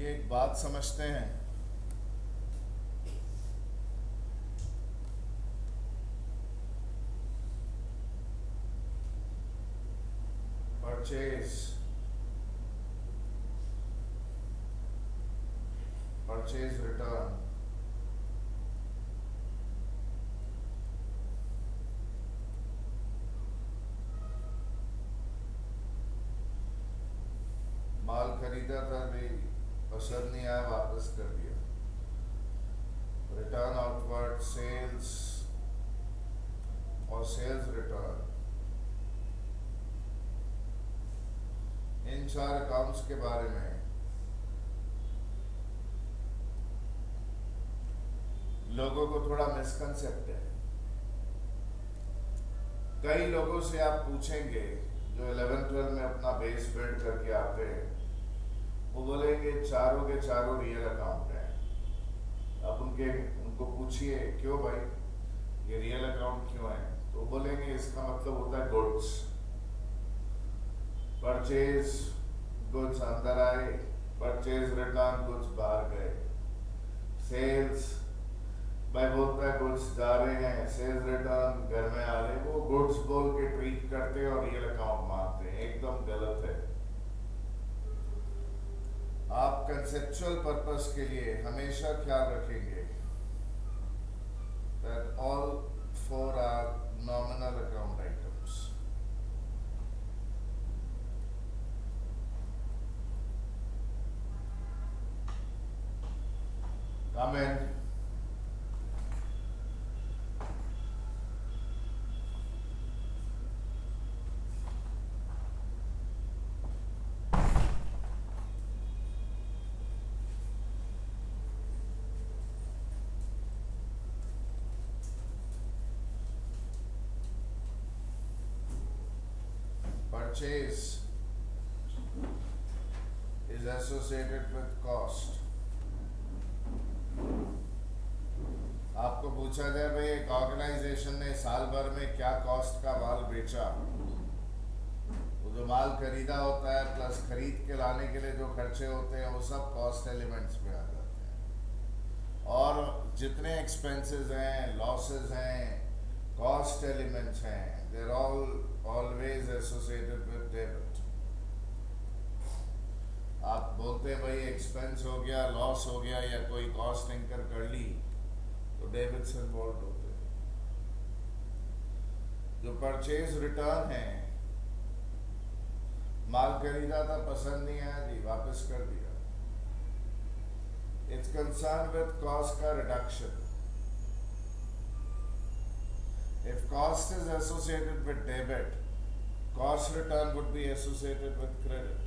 आइए एक बात समझते हैं। परचेज परचेज रिटर्न माल खरीदा था भाई, पसंद नहीं आया, वापस कर दिया। रिटर्न आउटवर्ड सेल्स और सेल्स रिटर्न, इन चार अकाउंट्स के बारे में लोगों को थोड़ा मिसकंसेप्ट है। कई लोगों से आप पूछेंगे जो 11-12 में अपना बेस बिल्ड करके आते हैं, वो बोलेंगे चारों के चारों रियल अकाउंट हैं। अब उनको पूछिए क्यों भाई ये रियल अकाउंट क्यों है, तो वो बोलेंगे इसका मतलब होता है गुड्स। परचेज गुड्स अंदर आए, परचेज रिटर्न गुड्स बाहर गए। सेल्स भाई बोलता है गुड्स जा रहे हैं, सेल्स रिटर्न घर में आ रहे हैं। वो गुड्स बोल के ट्रीट करते हैं और रियल अकाउंट मानते हैं, एकदम गलत है। आप कंसेप्चुअल पर्पस के लिए हमेशा ख्याल रखेंगे that all four are nominal account items. Come in. Purchase is associated with cost. आपको पूछा जाए भाई एक ऑर्गेनाइजेशन ने साल भर में क्या कॉस्ट का माल बेचा, वो जो माल खरीदा होता है प्लस खरीद के लाने के लिए जो खर्चे होते हैं वो सब कॉस्ट एलिमेंट्स में आ जाते हैं। और जितने एक्सपेंसेस हैं, लॉसेस हैं, कॉस्ट एलिमेंट्स हैं, they're all always associated with debit. आप बोलते हैं भाई एक्सपेंस हो गया, लॉस हो गया या कोई कॉस्ट इंकर कर ली, तो डेबिट से इन्वॉल्व होते हैं। जो परचेज रिटर्न है, माल खरीदा था, पसंद नहीं आया जी, वापस कर दिया। इट्स कंसर्न विद कॉस्ट का reduction. If cost is associated with debit, cost return would be associated with credit.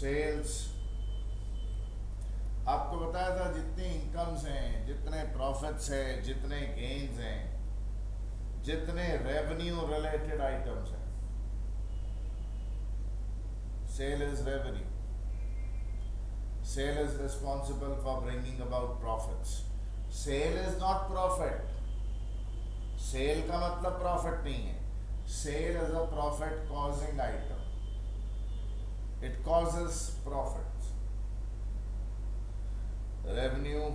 Sales, आपको बताया था जितनी इनकम्स हैं, जितने प्रॉफिट्स हैं, जितने गेन्स हैं, जितने रेवेन्यू रिलेटेड आइटम्स हैं, sale is revenue. Sale is responsible for bringing about profits. Sale is not profit. Sale का मतलब profit नहीं है. Sale is a profit causing item. It causes profits. Revenue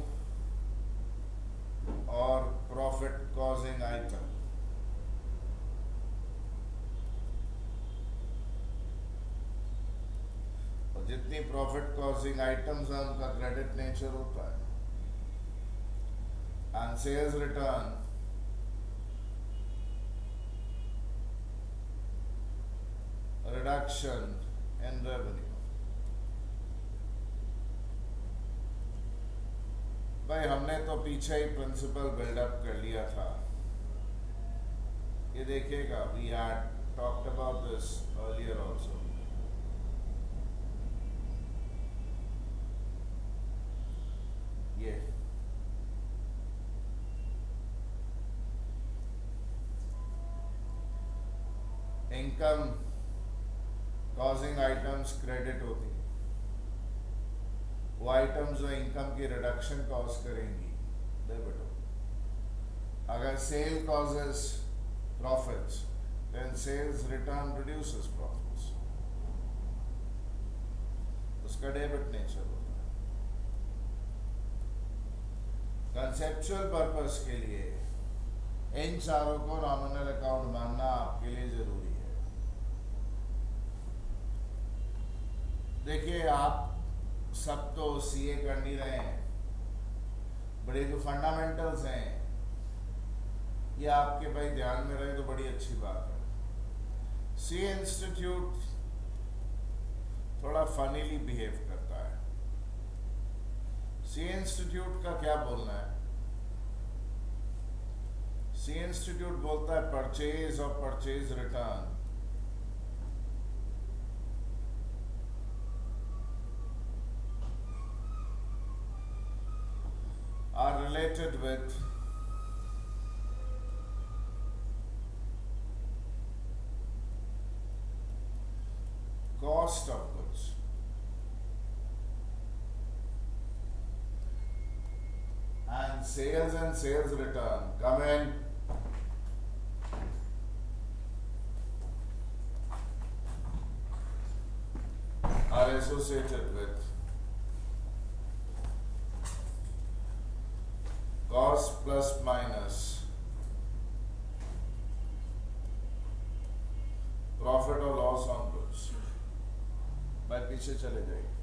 or profit causing item. जितनी profit causing items हैं उनका credit nature होता है। And sales return reduction in revenue. भाई हमने तो पीछे ही प्रिंसिपल बिल्डअप कर लिया था, ये देखिएगा, we had talked about this earlier also. ये इनकम कॉजिंग आइटम्स क्रेडिट होती है, वो आइटम्स जो इनकम की रिडक्शन कॉज करेंगी डेबिट हो। अगर sale causes profits, then sales return reduces profits. उसका डेबिट नेचर होता है। कंसेप्चुअल पर्पस के लिए इन चारों को नॉमिनल अकाउंट मानना आपके लिए जरूरी है। देखिए, आप सब तो सीए कर नहीं रहे हैं, बड़े जो फंडामेंटल्स हैं ये आपके भाई ध्यान में रहे तो बड़ी अच्छी बात है। सीए इंस्टीट्यूट थोड़ा फनीली बिहेव करता है। सीए इंस्टीट्यूट का क्या बोलना है? सीए इंस्टीट्यूट बोलता है परचेज और purchase return are related with cost of goods. And sales return come in are associated with cost plus minus profit और लॉस ऑन गुड्स। भाई पीछे चले जाइए।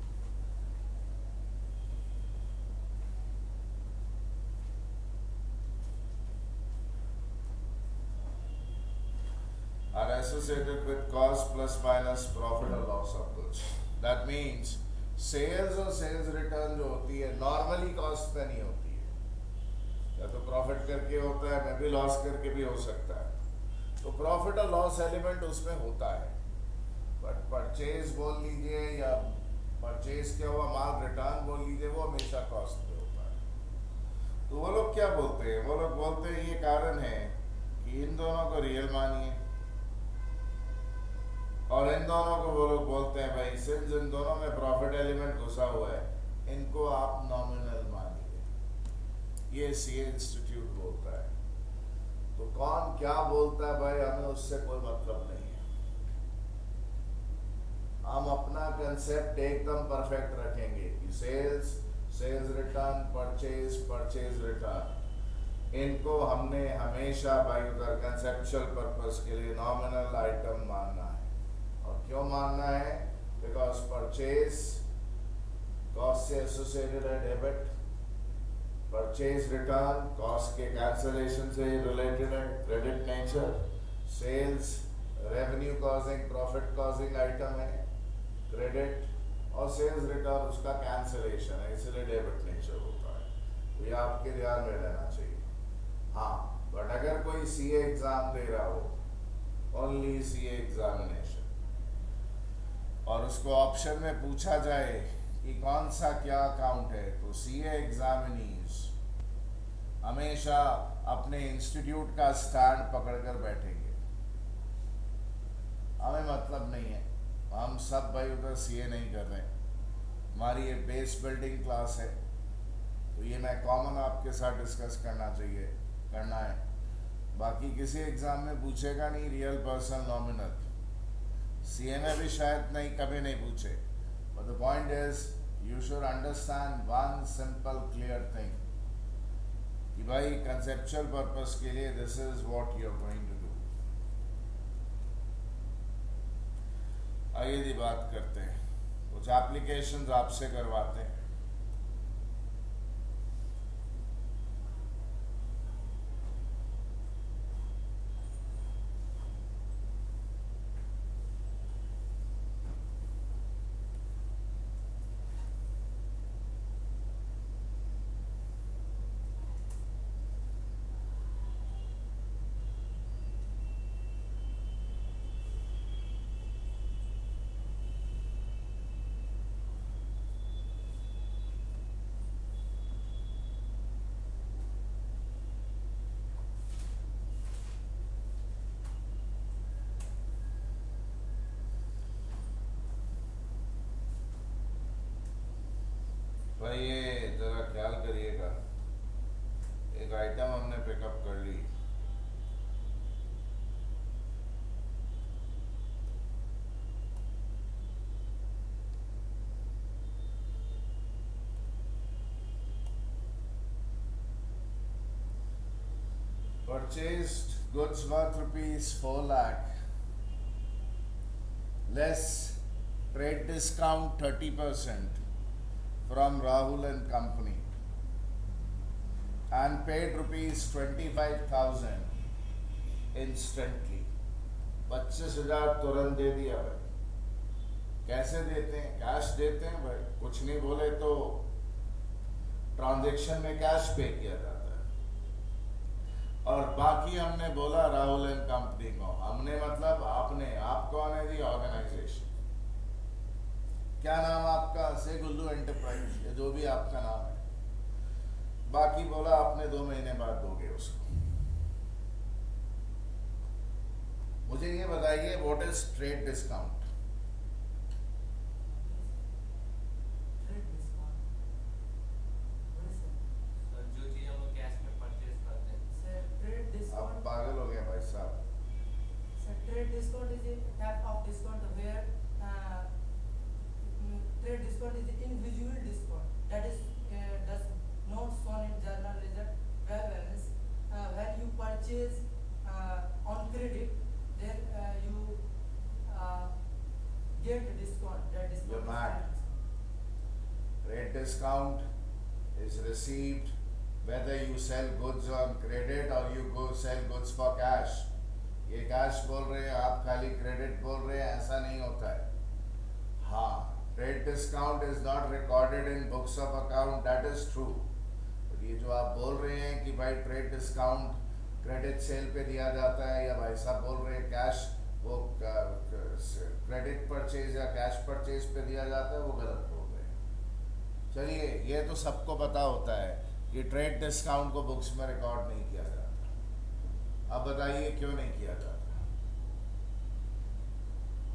Are associated with cost plus minus profit or loss of goods. That means sales और sales return जो होती है normally cost पे नहीं होती है, या तो प्रॉफिट करके होता है, मैं भी लॉस करके भी हो सकता है। तो प्रॉफिट और लॉस एलिमेंट उसमें होता है, बट परचेज बोल लीजिए या परचेज किया हुआ माल रिटर्न बोल लीजिए, वो हमेशा कॉस्ट पे होता है। तो वो लोग क्या बोलते हैं? वो लोग बोलते हैं ये कारण है कि इन दोनों को रियल मानिए, और इन दोनों को वो लोग बोलते हैं भाई सिंस इन दोनों में प्रॉफिट एलिमेंट घुसा हुआ है, इनको आप नॉमिनल मानिए। ये सीए इंस्टीट्यूट बोलता है। तो कौन क्या बोलता है भाई, हमें उससे कोई मतलब नहीं है। हम अपना कंसेप्ट एकदम परफेक्ट रखेंगे कि सेल्स रिटर्न, परचेज रिटर्न, इनको हमने हमेशा भाई उधर कंसेप्चुअल पर्पस के लिए नॉमिनल आइटम मानना है। और क्यों मानना है? बिकॉज परचेज कॉस्ट से एसोसिएटेड है डेबिट, परचेज रिटर्न कॉस्ट के कैंसलेशन से रिलेटेड है credit nature, sales revenue causing profit causing item है क्रेडिट, और सेल्स रिटर्न उसका कैंसलेशन है, इसलिए डेबिट नेचर होता है। तो ये आपके ध्यान में रहना चाहिए। हाँ, बट अगर कोई सीए एग्जाम दे रहा हो, ओनली सीए एग्जामिनेशन, और उसको ऑप्शन में पूछा जाए कि कौन सा क्या अकाउंट है, तो सीए एग्जामिनीज हमेशा अपने इंस्टीट्यूट का स्टैंड पकड़कर बैठेंगे। हमें मतलब नहीं है, हम सब भाई उधर सीए नहीं कर रहे हैं। हमारी ये बेस बिल्डिंग क्लास है, तो ये मैं कॉमन आपके साथ डिस्कस करना है। बाकी किसी एग्जाम में पूछेगा नहीं रियल पर्सन नॉमिनल, सीए में भी शायद नहीं, कभी नहीं पूछे। But the point is you should understand one simple clear thing कि भाई कंसेप्चुअल पर्पस के लिए this is what you are going to do. आइए जी बात करते हैं, कुछ एप्लीकेशंस आपसे करवाते हैं। purchased goods worth rupees 4 lakh less trade discount 30% from Rahul and Company and paid rupees 25,000 instantly. 25,000 तुरंत दे दिया भाई। कैसे देते हैं? कैश देते हैं भाई। कुछ नहीं बोले तो ट्रांजैक्शन में कैश पे किया जाता है। और बाकी हमने बोला राहुल एंड कंपनी को। हमने मतलब आपने, आप कौन है जी? ऑर्गेनाइजेशन। क्या नाम आपका? से गुल्लू एंटरप्राइज या जो भी आपका नाम है। बाकी बोला आपने 2 महीने बाद दोगे उसको। मुझे ये बताइए व्हाट इज ट्रेड डिस्काउंट? पागल हो गया भाई साहब। Trade discount is a type of discount where trade discount is individual discount that is does not shown in journal ledger balance. When you purchase on credit, then you get discount. That discount. You're mad. Trade discount is received whether you sell goods on credit or you go sell goods for cash. ये cash बोल रहे हैं, आप खाली credit बोल रहे हैं, ऐसा नहीं होता है। हाँ, trade discount is not recorded in books of account, that is true. ये जो आप बोल रहे हैं कि भाई ट्रेड डिस्काउंट क्रेडिट सेल पे दिया जाता है, या भाई साहब बोल रहे हैं कैश वो क्रेडिट परचेज या कैश परचेज पे दिया जाता है, वो गलत बोल रहे हैं। चलिए, ये तो सबको पता होता है कि ट्रेड डिस्काउंट को बुक्स में रिकॉर्ड नहीं किया जाता। अब बताइए क्यों नहीं किया जाता?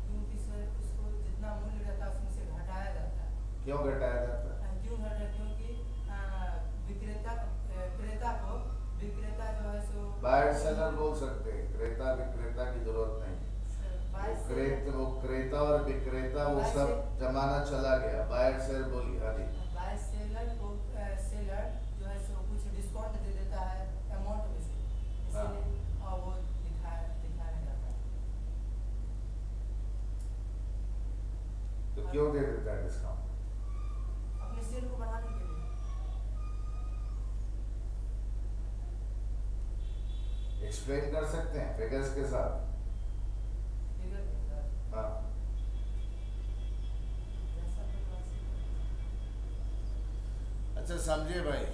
क्योंकि सर उसको जितना मूल्य रहता है उसमें से घटाया जाता है। क्यों घटाया जाता है? क्यों घटाया? क्योंकि विक्रेता जो है सो बायर सेलर बोल सकते हैं, क्रेता विक्रेता की जरूरत नहीं। वो क्रेता और विक्रेता वो सब जमाना चला गया। बायर सेलर बोलिए। हाँ जी। बायर सेलर को सेलर जो है सो कुछ डिस्काउंट दे देता है अमाउंट में से, इसलिए वो दिखाया जाता है। तो क्यों दे देता है डिस्काउंट? अपने सेल को बढ़ाने के लिए। एक्सप्लेन कर सकते हैं फिगर्स के साथ? हाँ। अच्छा समझिए भाई,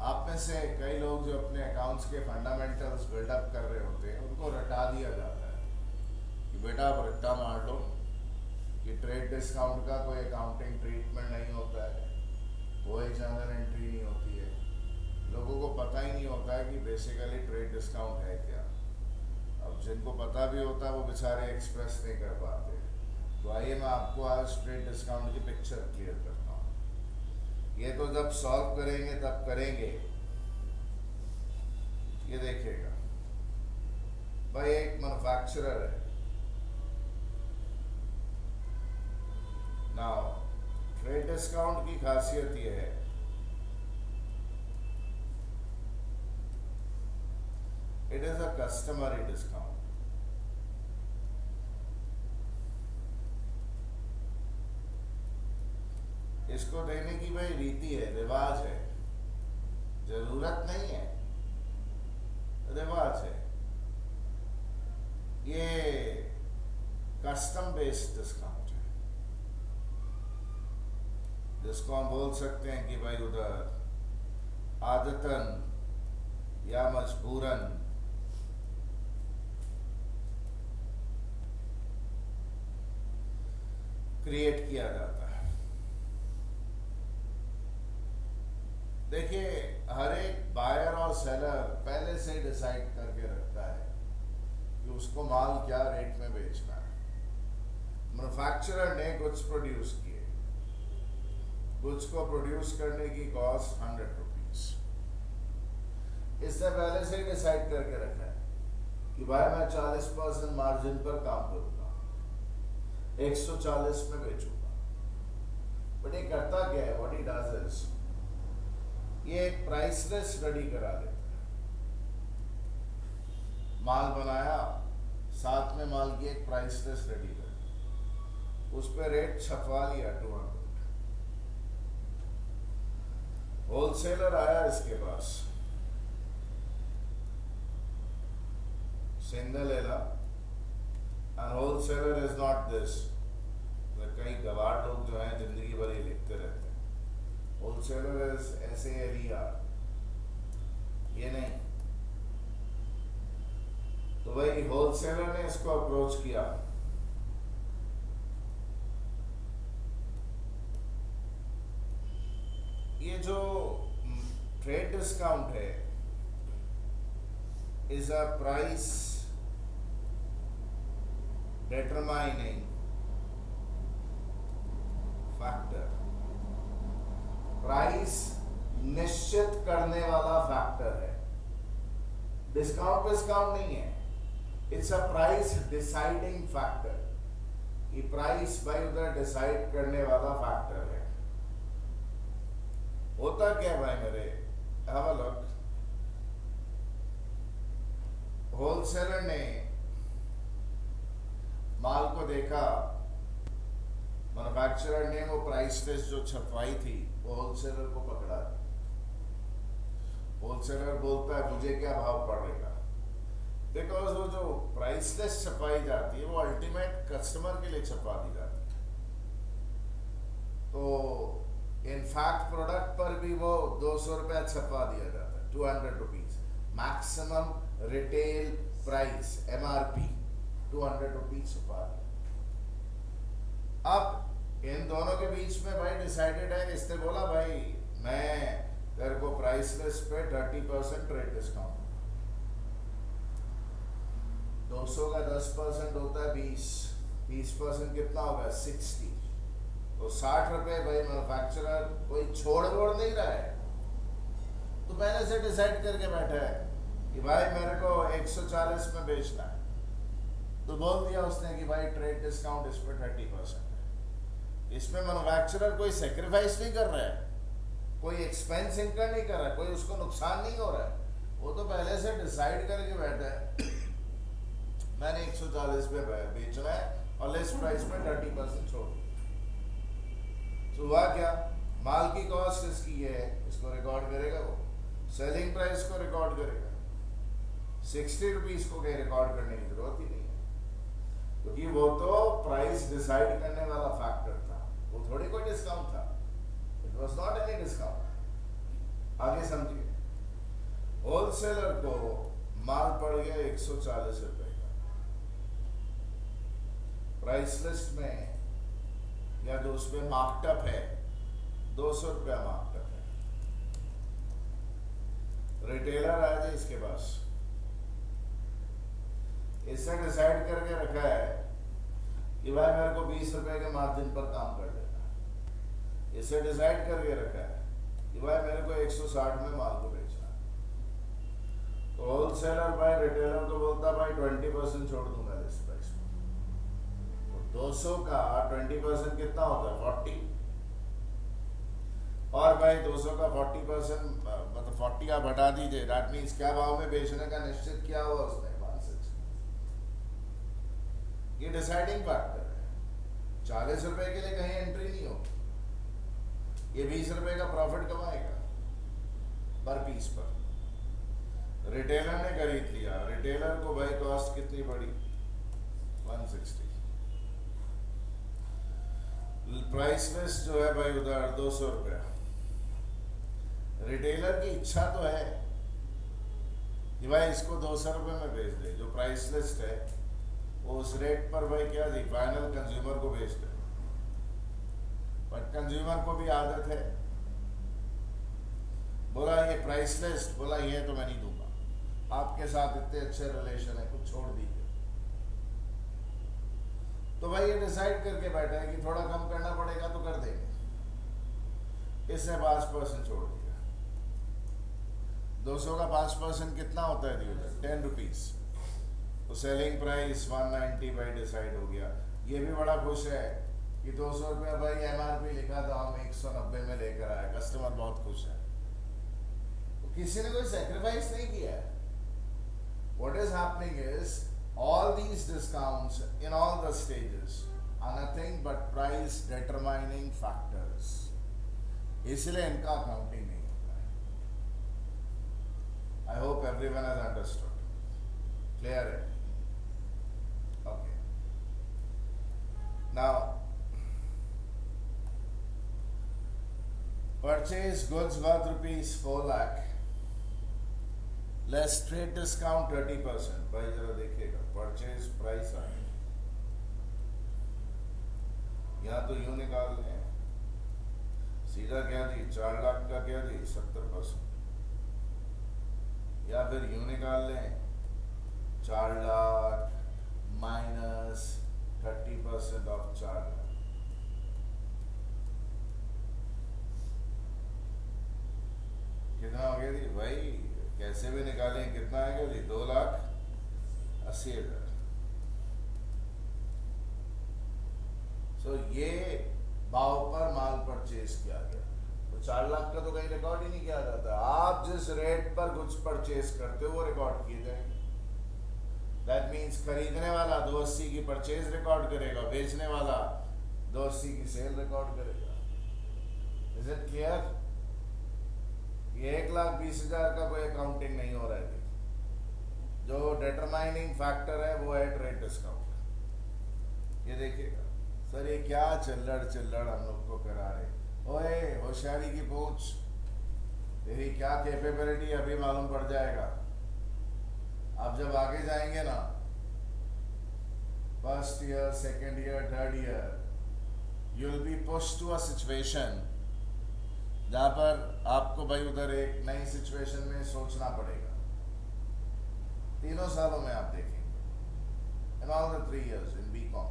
आप में से कई लोग जो अपने अकाउंट्स के फंडामेंटल्स बिल्डअप कर रहे होते हैं, उनको रटा दिया जाता है कि बेटा आप रट्टा मार लो कि ट्रेड डिस्काउंट का कोई अकाउंटिंग ट्रीटमेंट नहीं होता है, कोई जर्नल एंट्री नहीं होती है। लोगों को पता ही नहीं होता है कि बेसिकली ट्रेड डिस्काउंट है क्या। अब जिनको पता भी होता है वो बेचारे एक्सप्रेस नहीं कर पाते। तो आइए मैं आपको आज ट्रेड डिस्काउंट की पिक्चर क्लियर करता हूँ। ये तो जब सॉल्व करेंगे तब करेंगे। ये देखिएगा भाई, एक मैन्युफैक्चरर है। नाउ ट्रेड डिस्काउंट की खासियत ये है, it is a customary discount. इसको देने की भाई रीति है, रिवाज है, जरूरत नहीं है, रिवाज है। ये कस्टम बेस्ड डिस्काउंट है, जिसको हम बोल सकते हैं कि भाई उधर आदतन या मजबूरन क्रिएट किया जाता है। देखिए, हर एक बायर और सेलर पहले से डिसाइड करके रखता है कि उसको माल क्या रेट में बेचना है। मैन्युफैक्चरर ने गुड्स प्रोड्यूस किए, गुड्स को प्रोड्यूस करने की कॉस्ट 100 रुपीज। इससे पहले से डिसाइड करके रखा है कि भाई मैं 40% मार्जिन पर काम करूंगा, 140 में बेचूंगा। बट ये करता क्या है? व्हाट ही डज इज ये एक प्राइस लिस्ट रेडी करा लेता है माल बनाया, साथ में माल की एक प्राइस लिस्ट रेडी कर, उस पर रेट छपवा लिया 200। होलसेलर आया इसके पास, सिंगल लेला, and wholesaler is not this. कई गवार लोग जो हैं जिंदगी भर ही लिखते रहते हैं, होलसेलर इज SALER, ये नहीं। तो भाई होलसेलर ने इसको अप्रोच किया, ये जो ट्रेड डिस्काउंट है is a price determining factor, price निश्चित करने वाला फैक्टर है। डिस्काउंट नहीं है, it's a price deciding factor. ये प्राइस भाई उधर डिसाइड करने वाला फैक्टर है। होता क्या है भाई मेरे, हैव अ लुक। होलसेलर ने माल को देखा, मैन्युफैक्चरर ने वो प्राइस लिस्ट जो छपवाई थी वो होलसेलर को पकड़ा। होलसेलर बोलता है मुझे क्या भाव पड़ेगा, बिकॉज वो जो प्राइस लिस्ट छपाई जाती है वो अल्टीमेट कस्टमर के लिए छपा दी जाती है। तो इनफैक्ट प्रोडक्ट पर भी वो 200 रुपया छपा दिया जाता है, 200 rupees maximum retail price, MRP 200 rupees छपा दिया। अब इन दोनों के बीच में भाई डिसाइडेड है, इसने बोला भाई मैं तेरे को प्राइस लिस्ट पे 30% रेट डिस्काउंट, 200 का 10% होता है 20% कितना होगा 60, तो 60 रुपए भाई मैन्युफैक्चरर कोई छोड़ नहीं रहा है। तो पहले से डिसाइड करके बैठा है कि भाई मेरे को 140 में बेचना है, तो बोल दिया उसने कि भाई ट्रेड डिस्काउंट इस पर 30% है। इसमें मैन्युफैक्चरर कोई सेक्रीफाइस नहीं कर रहा है, कोई एक्सपेंस इनकर नहीं कर रहा है, कोई उसको नुकसान नहीं हो रहा है। वो तो पहले से डिसाइड करके बैठा है मैंने 140 पे बेचना है और लिस्ट प्राइस में 30% छोड़ दिया। तो हुआ क्या, माल की कॉस्ट इसकी है, इसको रिकॉर्ड करेगा, वो सेलिंग प्राइस को रिकॉर्ड करेगा। 60 रुपीज को कहीं रिकॉर्ड करने की जरूरत ही नहीं है, क्योंकि वो तो प्राइस डिसाइड करने वाला फैक्टर था, वो थोड़ी कोई डिस्काउंट था। It was not any discount. आगे समझिए, होलसेलर को माल पड़ गया 140 रुपए का, प्राइस लिस्ट में या जो उसमें मार्कअप है 200 रुपया मार्कअप है। रिटेलर आ जाए इसके पास, इससे डिसाइड करके रखा है कि भाई मेरे को 20 रुपए के मार्जिन पर काम कर देना है। इससे डिसाइड करके रखा है कि भाई मेरे को 160 में माल को बेचना है। तो होलसेलर भाई रिटेलर को बोलता भाई 20% छोड़ दूंगा इस प्राइस में। तो 200 का 20% कितना होता है 40, और भाई 200 का 40% मतलब 40 आप हटा दीजिए, दैट मीन्स क्या भाव में बेचने का निश्चित किया हुआ उसने। ये डिसाइडिंग फैक्टर है। 40 रुपए के लिए कहीं एंट्री नहीं होगी, ये 20 रुपए का प्रॉफिट कमाएगा पर पीस पर। रिटेलर ने खरीद लिया, रिटेलर को भाई कॉस्ट कितनी पड़ी 160, प्राइस लिस्ट जो है भाई उधर 200 रुपया। रिटेलर की इच्छा तो है कि भाई इसको 200 रुपए में बेच दे, जो प्राइस लिस्ट है वो उस रेट पर भाई क्या दी फाइनल कंज्यूमर को बेच दे। बट कंज्यूमर को भी आदत है, बोला ये प्राइस लिस्ट, बोला ये तो मैं नहीं दूंगा, आपके साथ इतने अच्छे रिलेशन है, कुछ छोड़ दीजिए। तो भाई ये डिसाइड करके बैठा है कि थोड़ा कम करना पड़ेगा तो कर देंगे, इसने 5% छोड़ दिया। 200 का 5% कितना होता है दी 10 रुपीज, तो सेलिंग प्राइस 190 भाई डिसाइड हो गया। ये भी बड़ा खुश है कि 200 रुपया भाई MRP लिखा था, हम 190 में लेकर आए, कस्टमर बहुत खुश है। तो किसी ने कोई सेक्रीफाइस नहीं किया है, what is happening is all these discounts in all the stages are nothing but price determining factors, इसलिए इनका अकाउंटिंग नहीं होता है. I hope everyone has understood. Clear it? Okay. Now, purchase goods worth rupees 4 lakh less trade discount 30%. भाई जरा देखिएगा purchase price आए, यहाँ तो यूं निकाल लें, सीधा क्या दी 4 लाख का क्या दी 70%, या फिर यूं निकाल लें 4 लाख माइनस 30% ऑफ 4 लाख. कितना हो गया जी भाई, कैसे भी निकालें कितना आएगा जी 2,80,000. सो ये भाव पर माल परचेज किया गया, तो 4 लाख का तो कहीं रिकॉर्ड ही नहीं किया जाता. आप जिस रेट पर गुड्स परचेज करते हो वो रिकॉर्ड किए जाएंगे. दैट मीन्स खरीदने वाला 280 की परचेज रिकॉर्ड करेगा, बेचने वाला 280 की सेल रिकॉर्ड करेगा. Is it clear? ये 1,20,000 का कोई अकाउंटिंग नहीं हो रहा है. जो डिटरमाइनिंग फैक्टर है वो है ट्रेड डिस्काउंट. ये देखिएगा सर, ये क्या चिल्लड़ हम लोग को करा रहे. ओए होशियारी की पूछ, तेरी क्या कैपेबिलिटी अभी मालूम पड़ जाएगा. आप जब आगे जाएंगे ना, first year, second year, third year, you will be pushed to a situation जहां पर आपको भाई उधर एक नई सिचुएशन में सोचना पड़ेगा. 3 सालों में आप देखेंगे, in all the 3 years in BCom.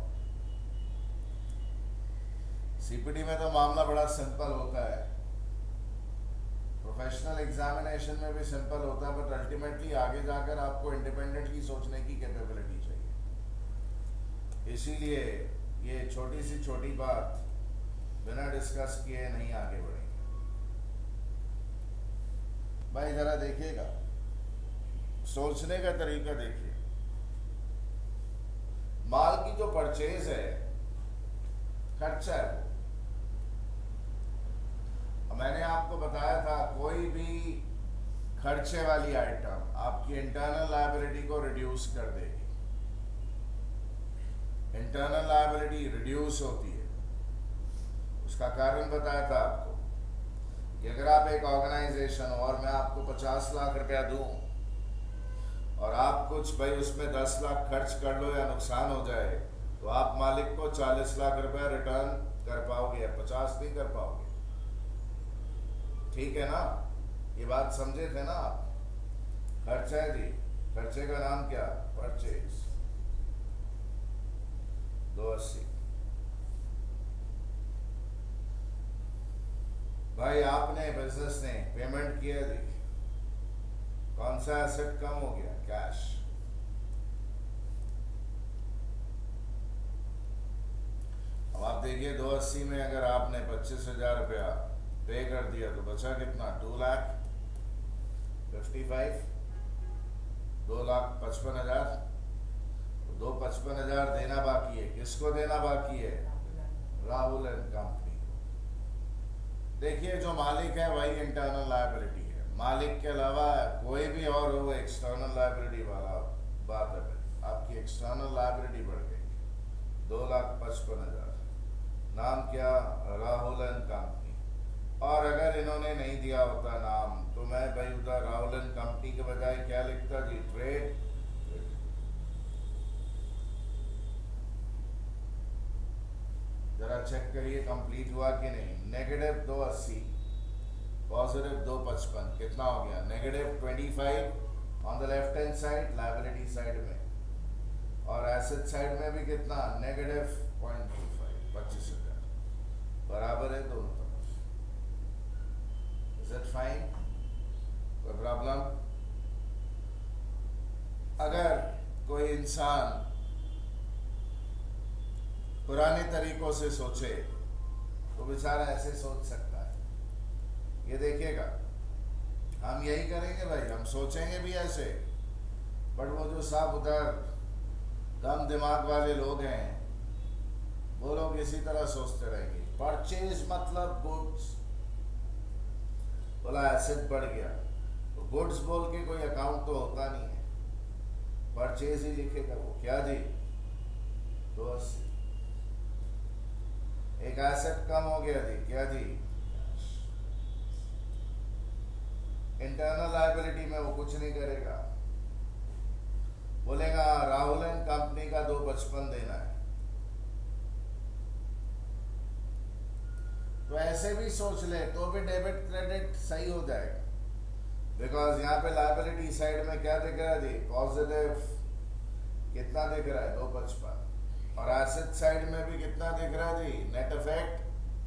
CPT में तो मामला बड़ा सिंपल होता है, प्रोफेशनल एग्जामिनेशन में भी सिंपल होता है, बट अल्टीमेटली आगे जाकर आपको इंडिपेंडेंटली सोचने की कैपेबिलिटी चाहिए. इसीलिए ये छोटी सी छोटी बात बिना डिस्कस किए नहीं आगे बढ़ेंगे. भाई जरा देखिएगा, सोचने का तरीका देखिए. माल की जो परचेज है खर्चा है वो. मैंने आपको बताया था कोई भी खर्चे वाली आइटम आपकी इंटरनल लायबिलिटी को रिड्यूस कर देगी. इंटरनल लायबिलिटी रिड्यूस होती है, उसका कारण बताया था आपको कि अगर आप एक ऑर्गेनाइजेशन हो और मैं आपको 50 लाख रुपया दूं और आप कुछ भाई उसमें 10 लाख खर्च कर लो या नुकसान हो जाए, तो आप मालिक को 40 लाख रुपया रिटर्न कर पाओगे या 50 नहीं कर पाओगे. ठीक है ना? ये बात समझे थे ना आप? खर्चा है जी, खर्चे का नाम क्या? परचेज 280. भाई आपने बिजनेस ने पेमेंट किया दी, कौन सा एसेट कम हो गया? कैश. अब आप देखिए 280 में अगर आपने 25,000 रुपया पे कर दिया तो बचा कितना? 2,55,000. 2,55,000. तो 2,55,000 देना बाकी है. किसको देना बाकी है? Rahul and company. देखिए जो मालिक है वही इंटरनल लायबिलिटी है. मालिक के अलावा कोई भी और हो एक्सटर्नल लायबिलिटी वाला बात है. आपकी एक्सटर्नल लायबिलिटी बढ़ गई 2,55,000. नाम क्या? Rahul and company. और अगर इन्होंने नहीं दिया होता नाम तो मैं भाई उधर राहुल एंड कंपनी के बजाय क्या लिखता जी? ट्रेड. जरा चेक करिए कंप्लीट हुआ कि नहीं. नेगेटिव 280, पॉजिटिव 255, कितना हो गया? Negative 25 on the left hand side liability side में, और एसेट साइड में भी कितना? नेगेटिव 0.25, 25,000. बराबर है दोनों तरफ. Is that fine? कोई प्रॉब्लम? अगर कोई इंसान पुराने तरीकों से सोचे तो बेचारा ऐसे सोच सकता है. ये देखिएगा, हम यही करेंगे भाई, हम सोचेंगे भी ऐसे बट वो जो साहब उधर कम दिमाग वाले लोग हैं, वो लोग इसी तरह सोचते रहेंगे। परचेज मतलब गुड्स, बोला एसेट बढ़ गया तो गुड्स बोल के कोई अकाउंट तो होता नहीं है, परचेज ही लिखेगा वो। क्या जी, 280। एक एसेट कम हो गया जी, क्या जी, इंटरनल लायबिलिटी में वो कुछ नहीं करेगा, बोलेगा राहुल एंड कंपनी का 255 देना है। तो ऐसे भी सोच ले तो भी डेबिट क्रेडिट सही हो जाएगा, बिकॉज यहाँ पे लायबिलिटी साइड में क्या दिख रहा है जी, पॉजिटिव कितना दिख रहा है, 255, और एसेट साइड में भी कितना दिख रहा है जी, नेट इफेक्ट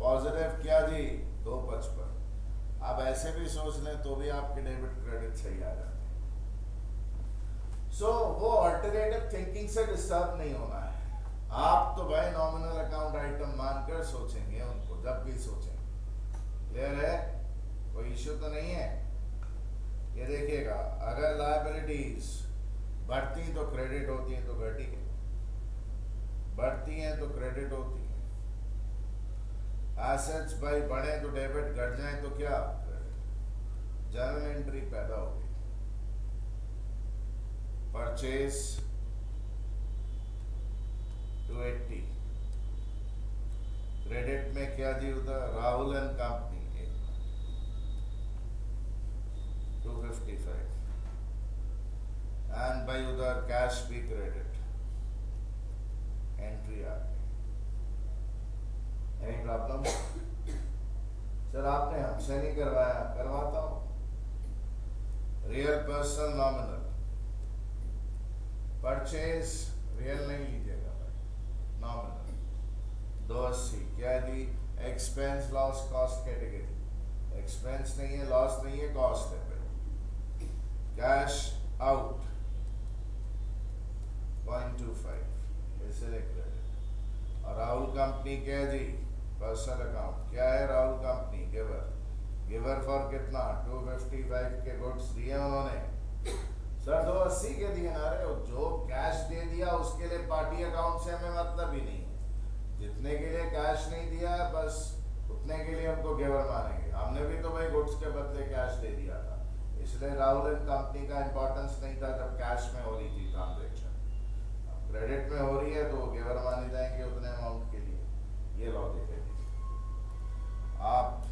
पॉजिटिव क्या जी, 255। आप ऐसे भी सोच लें तो भी आपके डेबिट क्रेडिट सही आ जाते हैं। सो वो अल्टरनेटिव थिंकिंग से डिस्टर्ब नहीं होना है। आप तो भाई नॉमिनल अकाउंट आइटम मानकर सोचेंगे उनको जब भी सोचेंगे। क्लियर है, कोई इश्यू तो नहीं है। ये देखिएगा, अगर लायबिलिटीज बढ़ती तो क्रेडिट होती है तो घटी है, बढ़ती हैं तो क्रेडिट होती है। एसेट्स भाई बढ़े तो डेबिट, घट जाए तो क्या, क्रेडिट। जर्नल एंट्री पैदा हो गई। परचेज 280, क्रेडिट में क्या जी उधर, राहुल एंड कंपनी 255, एंड भाई उधर कैश भी क्रेडिट, एंट्री आ गई। Any problem? सर आपने हमसे नहीं करवाया, करवाता हूं। Real personal nominal, purchase real नहीं लीजिएगा भाई, नॉमिनल 280 क्या दी, expense loss cost category, expense नहीं है, लॉस नहीं है, कॉस्ट है भाई। कैश आउट 0.25 इसलिए क्रेडिट। और राहुल कंपनी क्या जी, पर्सनल अकाउंट क्या है, Rahul company giver, giver for कितना, 255 के गुड्स दिए उन्होंने। सर 280 के दिए ना रे, जो कैश दे दिया उसके लिए पार्टी अकाउंट से हमें मतलब ही नहीं है। जितने के लिए कैश नहीं दिया बस उतने के लिए हमको गिवर मानेंगे। हमने भी तो भाई गुड्स के बदले कैश दे दिया था, इसलिए राहुल एंड कंपनी का इंपॉर्टेंस नहीं था जब कैश में हो रही थी ट्रांजेक्शन। क्रेडिट में हो रही है तो गिवर माने जाएंगे उतने अमाउंट के लिए। ये लॉजिक है। आप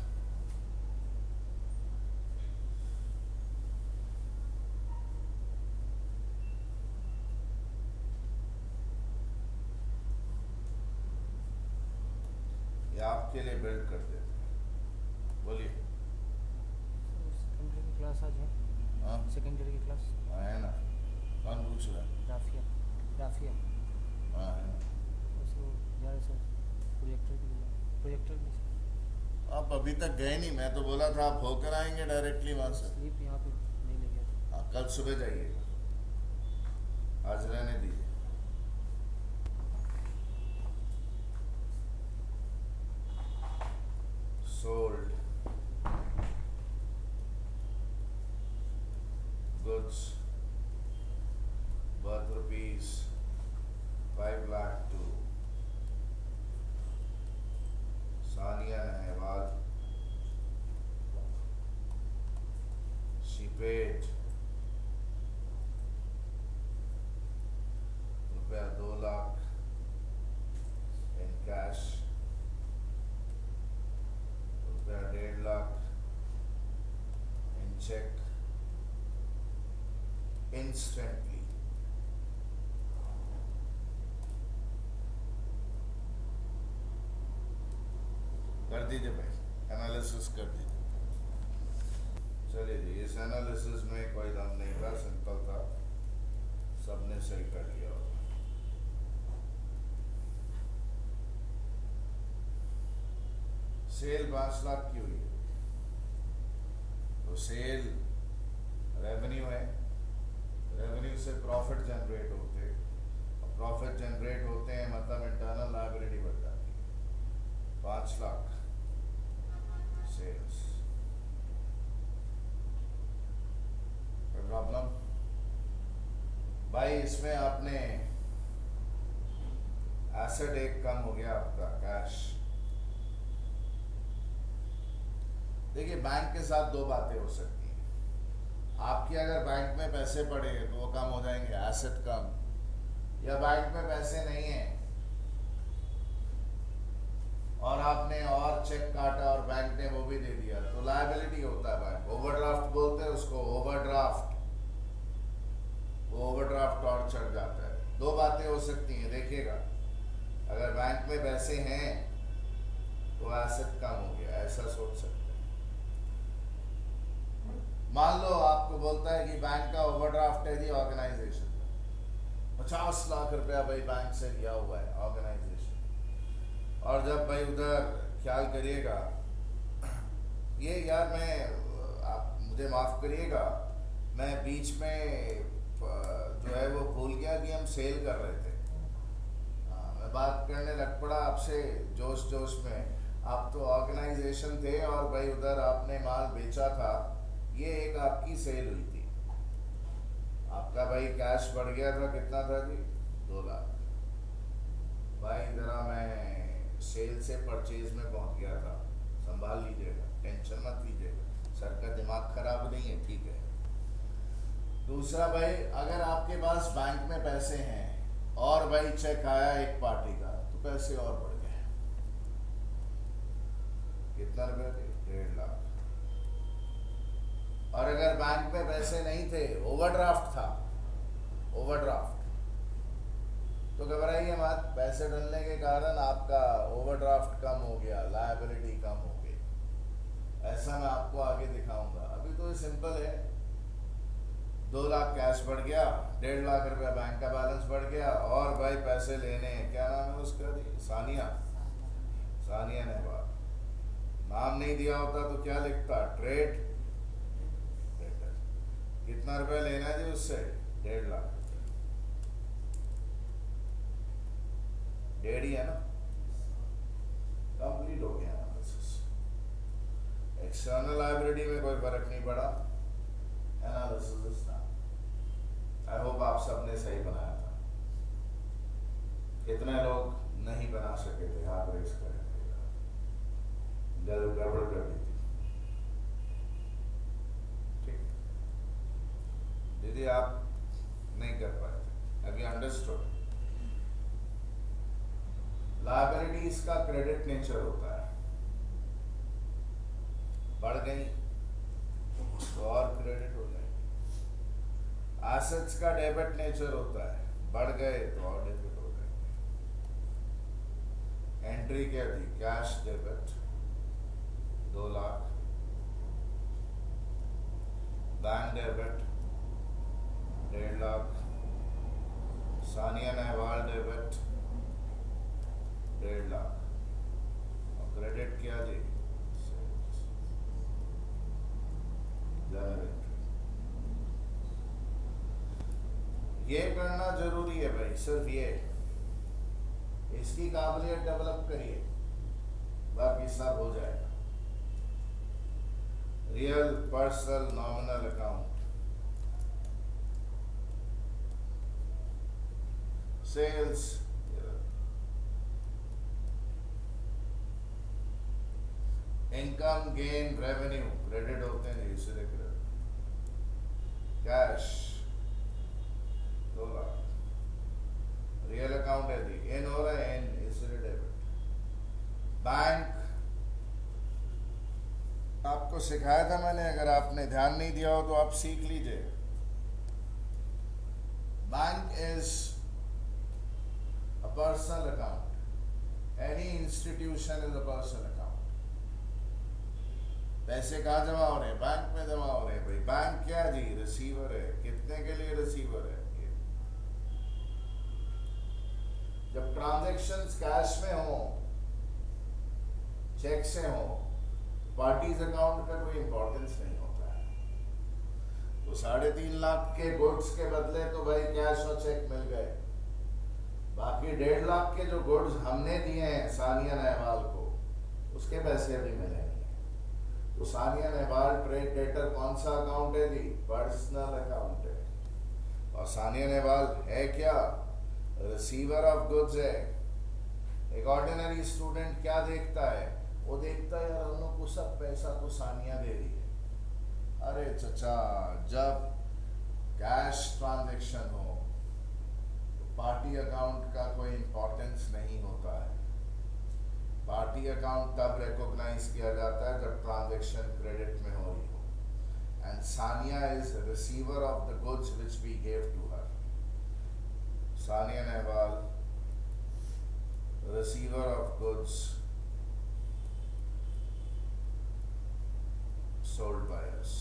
ये आपके लिए बिल्ड कर देते हैं। बोलिए। सेकेंडरी की क्लास आज है? हाँ सेकेंडरी की क्लास है ना, कौन पूछ रहा है? राफिया, राफिया हाँ है ना। उसको जा रहे सर प्रोजेक्टर के लिए, प्रोजेक्टर के लिए आप अभी तक गए नहीं, मैं तो बोला था आप होकर आएंगे डायरेक्टली वहां से। स्लीप यहाँ पे नहीं ले गया। हाँ कल सुबह जाइएगा, आज रहने दीजिए। Sold goods worth rupees 5 lakh to Sania Nehwal. She paid रुपया 2 लाख in cash, रुपया 1.5 लाख in check instantly. कर दीजिए भाई, एनालिसिस कर दीजिए। चलिए जी, इस एनालिसिस में कोई दम नहीं था, सिंपल था, सबने सही कर लिया होगा। सेल 5 लाख की हुई है, तो सेल रेवेन्यू है, रेवेन्यू से प्रॉफिट जनरेट होते हैं, और प्रॉफिट जनरेट होते हैं मतलब इंटरनल लायबिलिटी बढ़ जाती है। 5 लाख सेल्स, प्रॉब्लम भाई इसमें आपने एसेट एक कम हो गया आपका कैश। देखिए बैंक के साथ दो बातें हो सकती हैं। आपके अगर बैंक में पैसे पड़े तो वो कम हो जाएंगे, एसेट कम, या बैंक में पैसे नहीं है और आपने और चेक काटा और बैंक ने वो भी दे दिया तो लायबिलिटी होता है बैंक। ओवरड्राफ्ट बोलते हैं उसको, ओवरड्राफ्ट, वो ओवरड्राफ्ट और चढ़ जाता है। दो बातें हो सकती हैं, देखिएगा अगर बैंक में पैसे हैं तो एसेट कम हो गया, ऐसा सोच सकते हैं। मान लो आपको बोलता है कि बैंक का ओवरड्राफ्ट है जी ऑर्गेनाइजेशन, 50 लाख रुपया भाई बैंक से लिया हुआ है ऑर्गेनाइजेशन, और जब भाई उधर ख्याल करिएगा, ये यार मैं, आप मुझे माफ करिएगा, मैं बीच में जो है वो भूल गया कि हम सेल कर रहे थे। मैं बात करने लग पड़ा आपसे जोश जोश में, आप तो ऑर्गेनाइजेशन थे और भाई उधर आपने माल बेचा था, ये एक आपकी सेल हुई थी, आपका भाई कैश बढ़ गया था, कितना था जी, 2 लाख। भाई जरा मैं सेल से परचेज में पहुंच गया था, संभाल लीजिएगा, टेंशन मत लीजिएगा, सर का दिमाग खराब नहीं है, ठीक है। दूसरा भाई, अगर आपके पास बैंक में पैसे हैं और भाई चेक आया एक पार्टी का तो पैसे और बढ़ गए, कितना रुपया थे, 1.5 लाख। और अगर बैंक में पैसे नहीं थे, ओवरड्राफ्ट था, ओवरड्राफ्ट, तो घबराइए मत, पैसे डलने के कारण आपका ओवरड्राफ्ट कम हो गया, लायबिलिटी कम हो गई। ऐसा मैं आपको आगे दिखाऊंगा, अभी तो ये सिंपल है। 2 लाख कैश बढ़ गया, 1.5 लाख रुपया बैंक का बैलेंस बढ़ गया, और भाई पैसे लेने, क्या नाम है उसका जी, सानिया, सानिया नेहवाल। नाम नहीं दिया होता तो क्या लिखता, ट्रेड, कितना रुपया लेना है जी उससे, 1.5 लाख, 1.5 ही है ना, कंप्लीट हो गया एनालिसिस। एक्सटर्नल लायबिलिटी में कोई फर्क नहीं पड़ा, analysis is done. I hope आप सबने सही बनाया था। कितने लोग नहीं बना सके थे, हाथ रेस करें, गड़बड़ कर दी थी, ठीक। दीदी आप नहीं कर पाए थे, अभी अंडरस्टूड। लायबिलिटीज का क्रेडिट नेचर होता है, बढ़ गई तो और क्रेडिट हो जाएगी। एसेट्स का डेबिट नेचर होता है, बढ़ गए तो और डेबिट हो जाएंगे। एंट्री क्या थी, cash debit 2 lakh, bank debit 1.5 lakh, Sania Nehwal debit 1.5 lakh, और क्रेडिट क्या जी, जनरल। ये करना जरूरी है भाई, सिर्फ ये, इसकी काबिलियत डेवलप करिए, बाकी सब हो जाएगा। Real personal nominal account, sales, income gain revenue, credit होते हैं इसलिए credit. Cash 2 lakh, real account है जी, इन हो रहा है, इन इसलिए डेबिट। बैंक आपको सिखाया था मैंने, अगर आपने ध्यान नहीं दिया हो तो आप सीख लीजिए। Bank is a personal account, any institution is a personal account. पैसे कहाँ जमा हो रहे हैं, बैंक में जमा हो रहे हैं भाई। बैंक क्या जी, रिसीवर है, कितने के लिए रिसीवर है, जब ट्रांजैक्शंस कैश में हो, चेक से हो, पार्टीज अकाउंट का कोई इंपॉर्टेंस नहीं होता है। तो 3.5 लाख के गुड्स के बदले तो भाई कैश और चेक मिल गए, बाकी 1.5 लाख के जो गुड्स हमने दिए हैं सानिया नेहवाल को, उसके पैसे अभी मिलेंगे। तो सानिया नेहवाल ट्रेड डेटर कौन सा अकाउंट है जी, पर्सनल अकाउंट है, और सानिया नेहवाल है क्या? रिसीवर ऑफ गुड्स है। एक ऑर्डिनरी स्टूडेंट क्या देखता है? वो देखता है यार उनको सब पैसा तो सानिया दे रही है। अरे चचा, जब कैश ट्रांजैक्शन हो तो पार्टी अकाउंट का कोई इंपॉर्टेंस नहीं होता है। पार्टी अकाउंट तब रिकॉग्नाइज किया जाता है जब ट्रांजैक्शन क्रेडिट में हो रही हो। And Sania is receiver of the goods which we gave to her. Sania Nehwal, receiver of goods sold by us.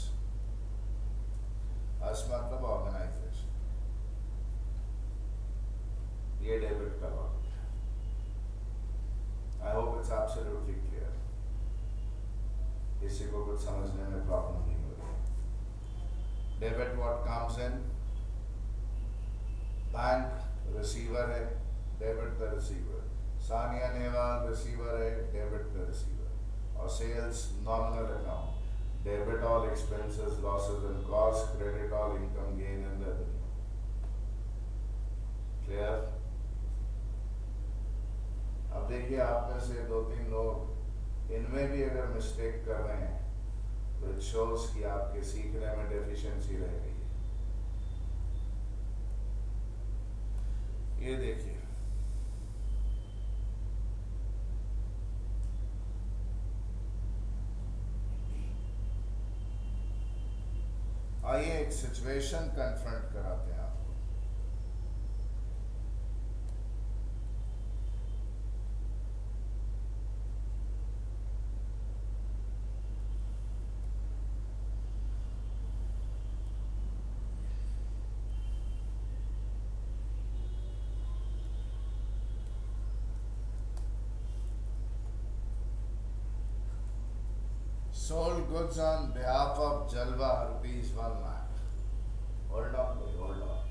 us मतलब ऑर्गेनाइजेशन। ये डेबिट का लॉजिक है। I hope it's absolutely clear. किसी को कुछ समझने में प्रॉब्लम नहीं हो रही। Debit what comes in, bank receiver है, debit the receiver. Sania Nehwal receiver है, डेबिट द रिसीवर। और sales nominal account, debit all expenses losses and cost, credit all income gain and revenue. Clear? अब देखिए आप में से 2-3 लोग इनमें भी अगर मिस्टेक कर रहे हैं तो इट शोज कि आपके सीखने में डेफिशिएंसी रह गई है। ये देखिए, आइए एक सिचुएशन कन्फ्रंट कराते हैं आपको। Sold goods on behalf of Jalwa ₹1 lakh. Hold on, hold on.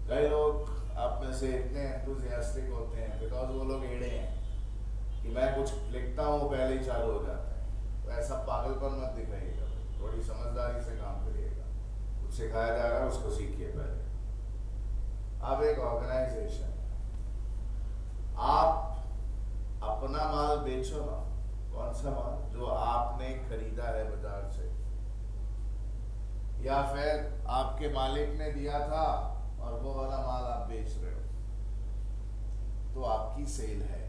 कई लोग आप में से इतने एंथुजियास्टिक होते हैं बिकॉज वो लोग एड़े हैं कि मैं कुछ लिखता हूँ पहले ही चालू हो जाता है। तो ऐसा पागलपन मत दिखाइएगा, थोड़ी समझदारी से काम करिएगा। कुछ सिखाया जा रहा है उसको सीखिए पहले। अब एक ऑर्गेनाइजेशन, आप अपना माल बेचो ना। कौन सा माल? जो आपने खरीदा है बाजार से, या फिर आपके मालिक ने दिया था और वो वाला माल आप बेच रहे हो, तो आपकी सेल है।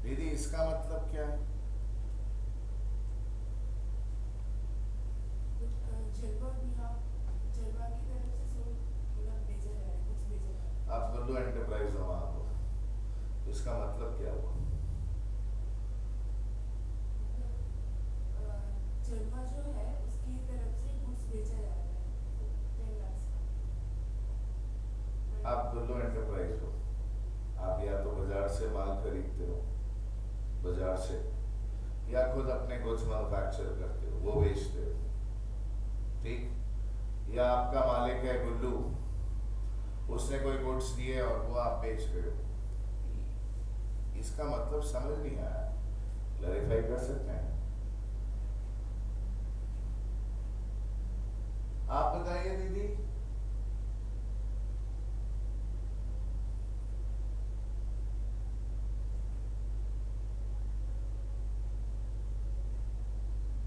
दीदी इसका मतलब क्या है? आप गुल्लू एंटरप्राइज हो वहां हो, इसका मतलब क्या हुआ? जलवा जो है उसकी तरफ से गुड्स बेचा जा रहा है 10 लाख का। आप गुल्लू एंटरप्राइज हो, आप या तो बाजार से माल खरीदते हो बाजार से, या खुद अपने गुड्स मैन्युफैक्चर करते हो, वो बेचते हो, ठीक? या आपका मालिक है गुल्लू, उसने कोई गुड्स दिए और वो आप बेच रहे हो। इसका मतलब समझ नहीं आया, क्लैरिफाई कर सकते हैं? आप बताइए दीदी।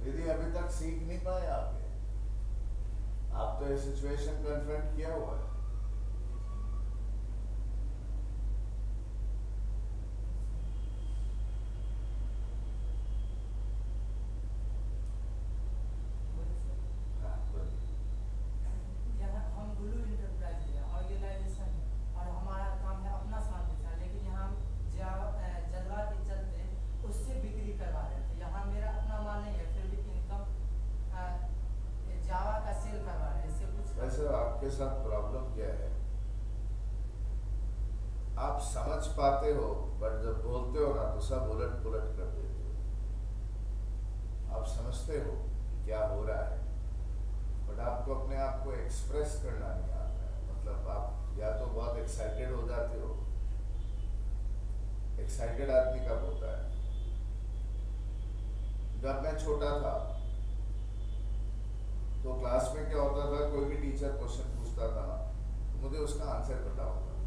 दीदी अभी तक सीख नहीं पाए आप तो ये सिचुएशन कन्फ्रंट किया हुआ है। आपके साथ प्रॉब्लम क्या है? आप समझ पाते हो बट जब बोलते हो ना तो सब उलट पुलट कर देते हो। आप समझते हो क्या हो रहा है बट आपको अपने आप को एक्सप्रेस करना नहीं आता है। मतलब आप या तो बहुत एक्साइटेड हो जाते हो। एक्साइटेड आदमी कब होता है? जब मैं छोटा था तो क्लास में क्या होता था, कोई भी टीचर क्वेश्चन पूछता था ना, तो मुझे उसका आंसर पता होता था,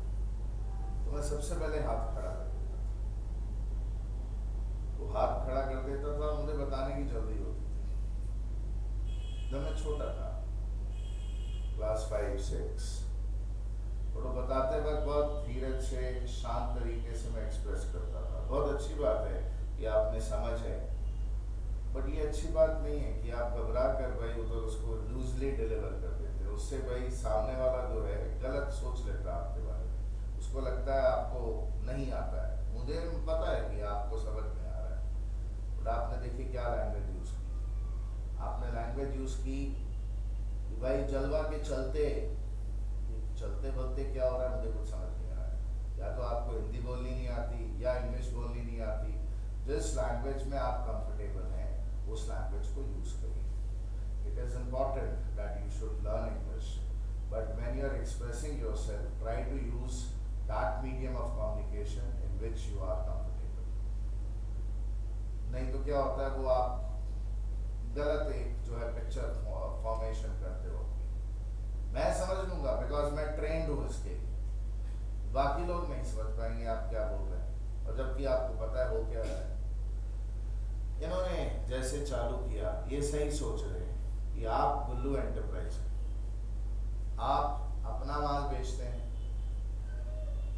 तो मैं सबसे पहले हाथ खड़ा कर देता था। तो हाथ खड़ा कर देता था, मुझे बताने की जल्दी होती थी। जब मैं छोटा था, क्लास 5-6, और वो बताते वक्त बहुत धीरज से, शांत तरीके से मैं एक्सप्रेस करता था। बहुत अच्छी बात है कि आपने समझ है, बट ये अच्छी बात नहीं है कि आप घबरा कर भाई उधर उसको लूजली डिलीवर कर देते हो। उससे भाई सामने वाला जो है गलत सोच लेता है आपके बारे में, उसको लगता है आपको नहीं आता है। मुझे पता है कि आपको समझ में आ रहा है, बट आपने देखिए क्या लैंग्वेज यूज़ की। आपने लैंग्वेज यूज़ की कि भाई जलवा के चलते चलते बोलते क्या हो रहा है मुझे कुछ समझ नहीं आ रहा है। या तो आपको हिंदी बोलनी नहीं आती या इंग्लिश बोलनी नहीं आती। जिस लैंग्वेज में आप कंफर्टेबल हैं उस लैंग्वेज को यूज करिए। It is important that you should learn English, but when you are expressing yourself, try to use that medium of communication in which you are comfortable. नहीं तो क्या होता है, वो आप गलत एक जो है पिक्चर फॉर्मेशन करते हो। मैं समझ लूंगा बिकॉज मैं ट्रेंड हूँ इसके लिए, बाकी लोग नहीं समझ पाएंगे आप क्या बोल रहे हैं, और जबकि आपको पता है वो क्या है। इन्होंने जैसे चालू किया, ये सही सोच रहे हैं कि आप गुल्लू एंटरप्राइज, आप अपना माल बेचते हैं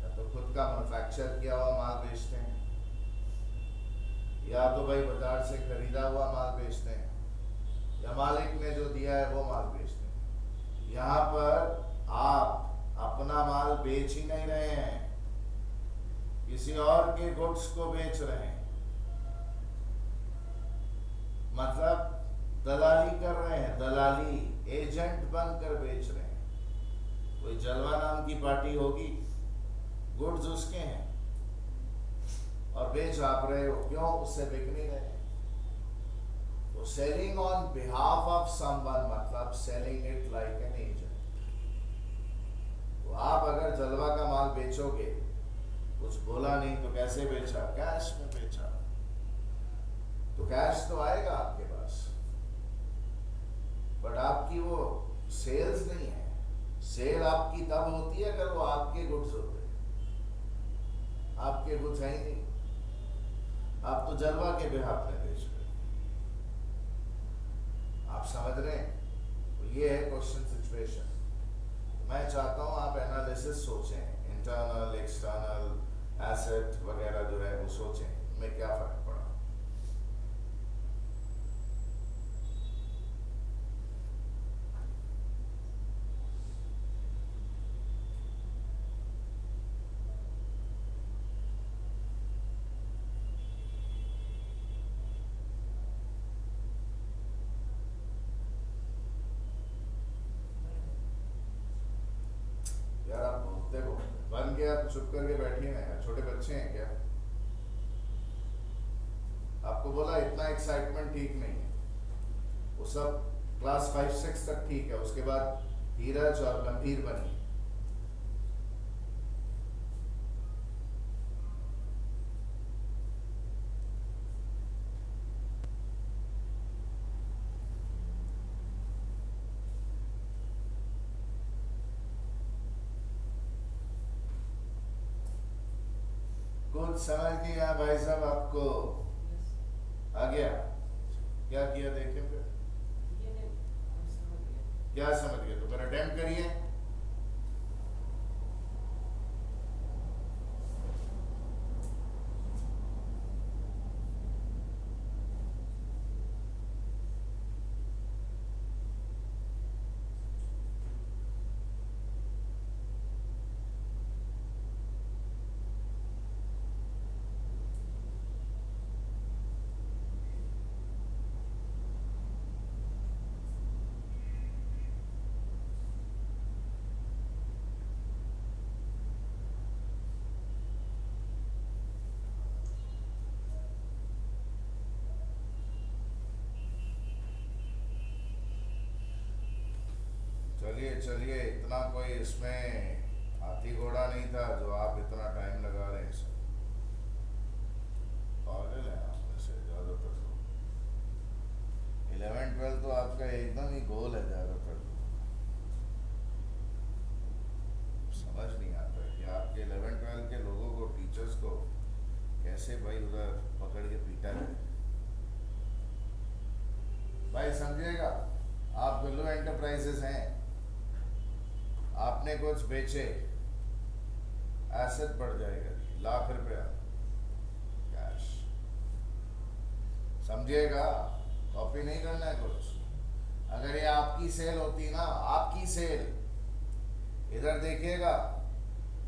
या तो खुद का मैन्युफैक्चर किया हुआ माल बेचते हैं, या तो भाई बाजार से खरीदा हुआ माल बेचते हैं, या मालिक ने जो दिया है वो माल बेचते हैं। यहाँ पर आप अपना माल बेच ही नहीं रहे हैं, किसी और के गुड्स को बेच रहे हैं, मतलब दलाली कर रहे हैं, दलाली एजेंट बनकर बेच रहे हैं। कोई जलवा नाम की पार्टी होगी, गुड्स उसके हैं और बेच आप रहे हो, क्यों? उससे बिक नहीं रहे। तो selling on behalf of someone मतलब selling it like an agent. तो आप अगर जलवा का माल बेचोगे, कुछ बोला नहीं तो कैसे बेचा? कैश में बेचा, तो कैश तो आएगा आपके पास, बट आपकी वो सेल्स नहीं है। सेल आपकी तब होती है अगर वो आपके गुड्स होते हैं, आपके गुड्स है ही नहीं, आप तो जलवा के बिहाफ में बेच रहे। आप समझ रहे हैं? तो ये है क्वेश्चन सिचुएशन। मैं चाहता हूं आप एनालिसिस सोचें, इंटरनल एक्सटर्नल एसेट वगैरह जो है वो सोचें, में क्या फर्क पड़ा। यार आप देखो, बन गया तो चुप करके बैठिए ना यार, छोटे बच्चे हैं क्या? आपको बोला इतना एक्साइटमेंट ठीक नहीं है, वो सब क्लास 5-6 तक ठीक है, उसके बाद धीरज और गंभीर बनिए। कुछ समझ नहीं आया भाई साहब आपको? आ गया? क्या किया देखें फिर, क्या समझ गए? तो फिर अटेम्प्ट करिए। चलिए चलिए, इतना कोई इसमें हाथी घोड़ा नहीं था जो आप इतना टाइम लगा रहे हैं। सब पागल हैं आप में से ज़्यादातर लोग। 11-12 तो आपका एकदम ही गोल है। कैसे भाई उधर पकड़ के पीटा है भाई, समझिएगा। आप गुल्लू एंटरप्राइजेस हैं, आपने कुछ बेचे, एसेट बढ़ जाएगा ₹1,00,000 कैश, समझिएगा। कॉपी नहीं करना है कुछ। अगर ये आपकी सेल होती ना, आपकी सेल, इधर देखिएगा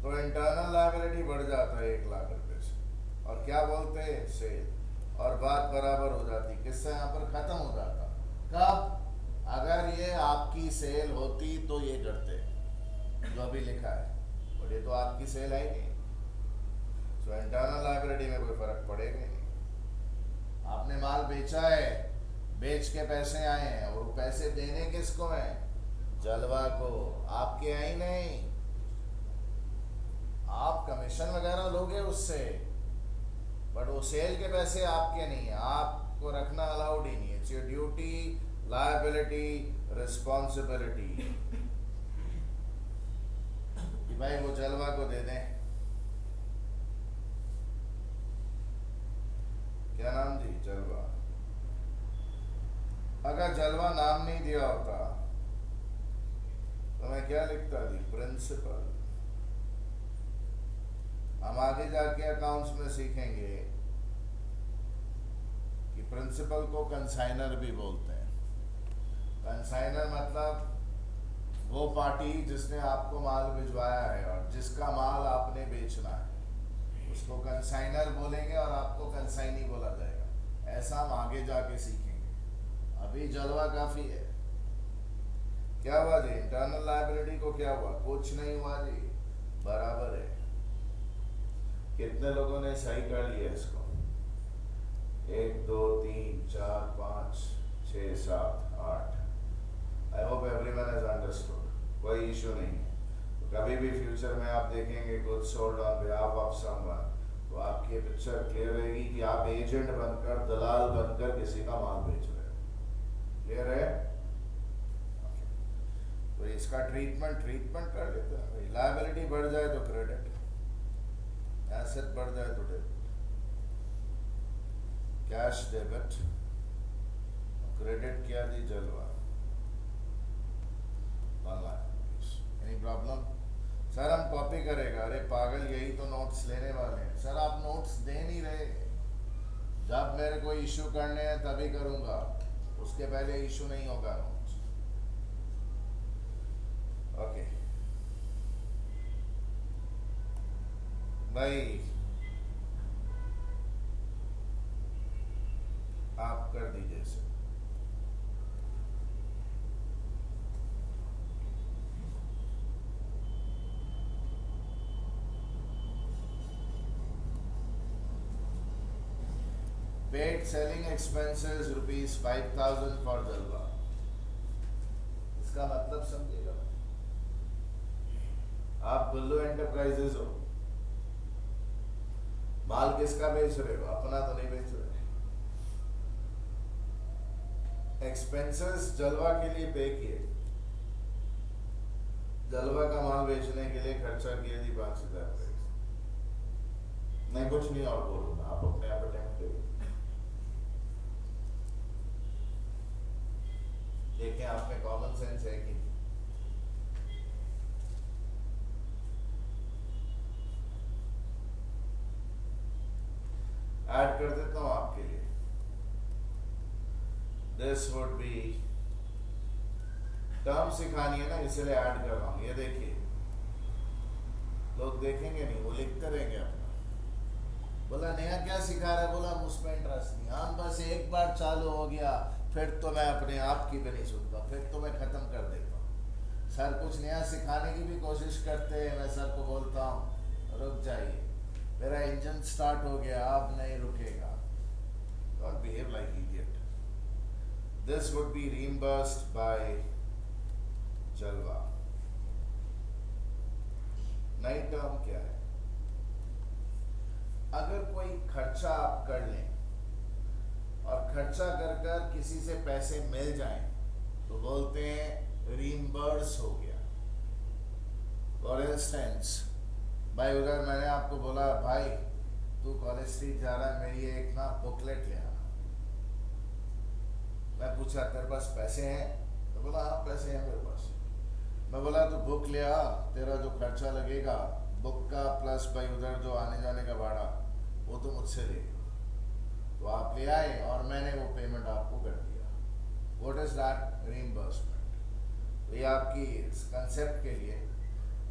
तो इंटरनल लायबिलिटी बढ़ जाता है ₹1,00,000 से, और क्या बोलते हैं सेल, और बात बराबर हो जाती, किस्सा यहाँ पर खत्म हो जाता। कब? अगर ये आपकी सेल होती तो ये करते जो अभी लिखा है, और ये तो आपकी सेल है ही नहीं, तो इंटरनल लायबिलिटी में कोई फर्क पड़ेगा ही नहीं। आपने माल बेचा है, बेच के पैसे आए हैं, और वो पैसे देने किसको हैं? जलवा को, आपके हैं ही नहीं। आप कमीशन वगैरह लोगे उससे, बट वो सेल के पैसे आपके नहीं है, आपको रखना अलाउड ही नहीं है। It's your duty, liability, responsibility कि भाई वो जलवा को दे दें। क्या नाम जी? जलवा। अगर जलवा नाम नहीं दिया होता तो मैं क्या लिखता थी? प्रिंसिपल। हम आगे जाके अकाउंट्स में सीखेंगे कि प्रिंसिपल को कंसाइनर भी बोलते हैं। कंसाइनर मतलब वो पार्टी जिसने आपको माल भिजवाया है और जिसका माल आपने बेचना है, उसको कंसाइनर बोलेंगे और आपको कंसाइनी बोला जाएगा। ऐसा हम आगे जाके सीखेंगे, अभी जलवा काफी है। क्या हुआ जी? इंटरनल लायबिलिटी को क्या हुआ? कुछ नहीं हुआ जी, बराबर है। कितने लोगों ने सही कर लिया इसको? 1 2 3 4 5 6 7 8। I hope everyone has understood, कोई इशू नहीं है। तो कभी भी फ्यूचर में आप देखेंगे goods sold on behalf of someone, तो आपकी पिक्चर क्लियर रहेगी कि आप एजेंट बनकर, दलाल बनकर किसी का माल बेच रहे हो। क्लियर है? तो इसका ट्रीटमेंट कर लेते हैं। लायबिलिटी बढ़ जाए तो क्रेडिट, एसेट बढ़ जाए तो डेबिट। कैश डेबिट, क्रेडिट किया जी Jalwa, 1 lakh. Any problem? Sir हम कॉपी करेगा। अरे पागल, यही तो नोट्स लेने वाले हैं। सर आप नोट्स दे नहीं रहे। जब मेरे को इशू करने हैं तभी करूंगा, उसके पहले इशू नहीं होगा नोट्स। ओके भाई, आप कर दीजिए इसे। पेड सेलिंग एक्सपेंसेस ₹5,000 फॉर जलवा। इसका मतलब समझिएगा। आप गुल्लू एंटरप्राइजेस हो, माल किसका बेच रहे हो? अपना तो नहीं बेच रहे। एक्सपेंसेस जलवा के लिए पे किए, जलवा का माल बेचने के लिए खर्चा किया जी ₹5,000। नहीं कुछ नहीं और बोलूंगा, आप अपने आप अटेम्प्ट करिए। देखें आप में कॉमन सेंस है कि नहीं। ऐड कर देता हूं आपके लिए। दिस वुड बी, टर्म सिखानी है ना, इसलिए ऐड कर रहा हूं। ये देखिए, लोग देखेंगे नहीं, वो लिखते रहेंगे अपना। बोला नया क्या सिखा रहा है? बोला मुझ पर इंटरेस्ट नहीं। हम बस एक बार चालू हो गया फिर तो मैं अपने आप की भी नहीं सुनता, फिर तो मैं खत्म कर देता हूँ। सर कुछ नया सिखाने की भी कोशिश करते हैं, मैं सर को बोलता हूँ रुक जाइए, मेरा इंजन स्टार्ट हो गया, अब नहीं रुकेगा। Don't behave like idiot. This would be reimbursed by जलवा। नई टर्म क्या है? अगर कोई खर्चा आप कर लें और खर्चा कर कर किसी से पैसे मिल जाएं तो बोलते हैं रीइंबर्स हो गया। फॉर इंस्टेंस भाई, अगर मैंने आपको बोला भाई तू कॉलेज स्ट्रीट जा रहा है, मेरी एक ना बुकलेट ले आना। मैं पूछा तेरे पास पैसे हैं? तो बोला हाँ पैसे हैं मेरे पास। मैं बोला तू बुक ले आ, तेरा जो खर्चा लगेगा बुक का प्लस भाई उधर जो आने जाने का भाड़ा वो तो मुझसे लेगा। तो आप ले आए और मैंने वो पेमेंट आपको कर दिया। What is that? रीइंबर्समेंट। तो ये आपकी कंसेप्ट के लिए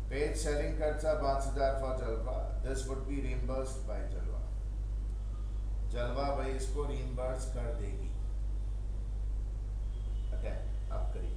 पेज सेलिंग खर्चा 5000 फॉर जलवा, दिस वुड बी रीइंबर्स्ड बाय जलवा। जलवा भाई इसको रीइंबर्स कर देगी। ओके, आप करिए।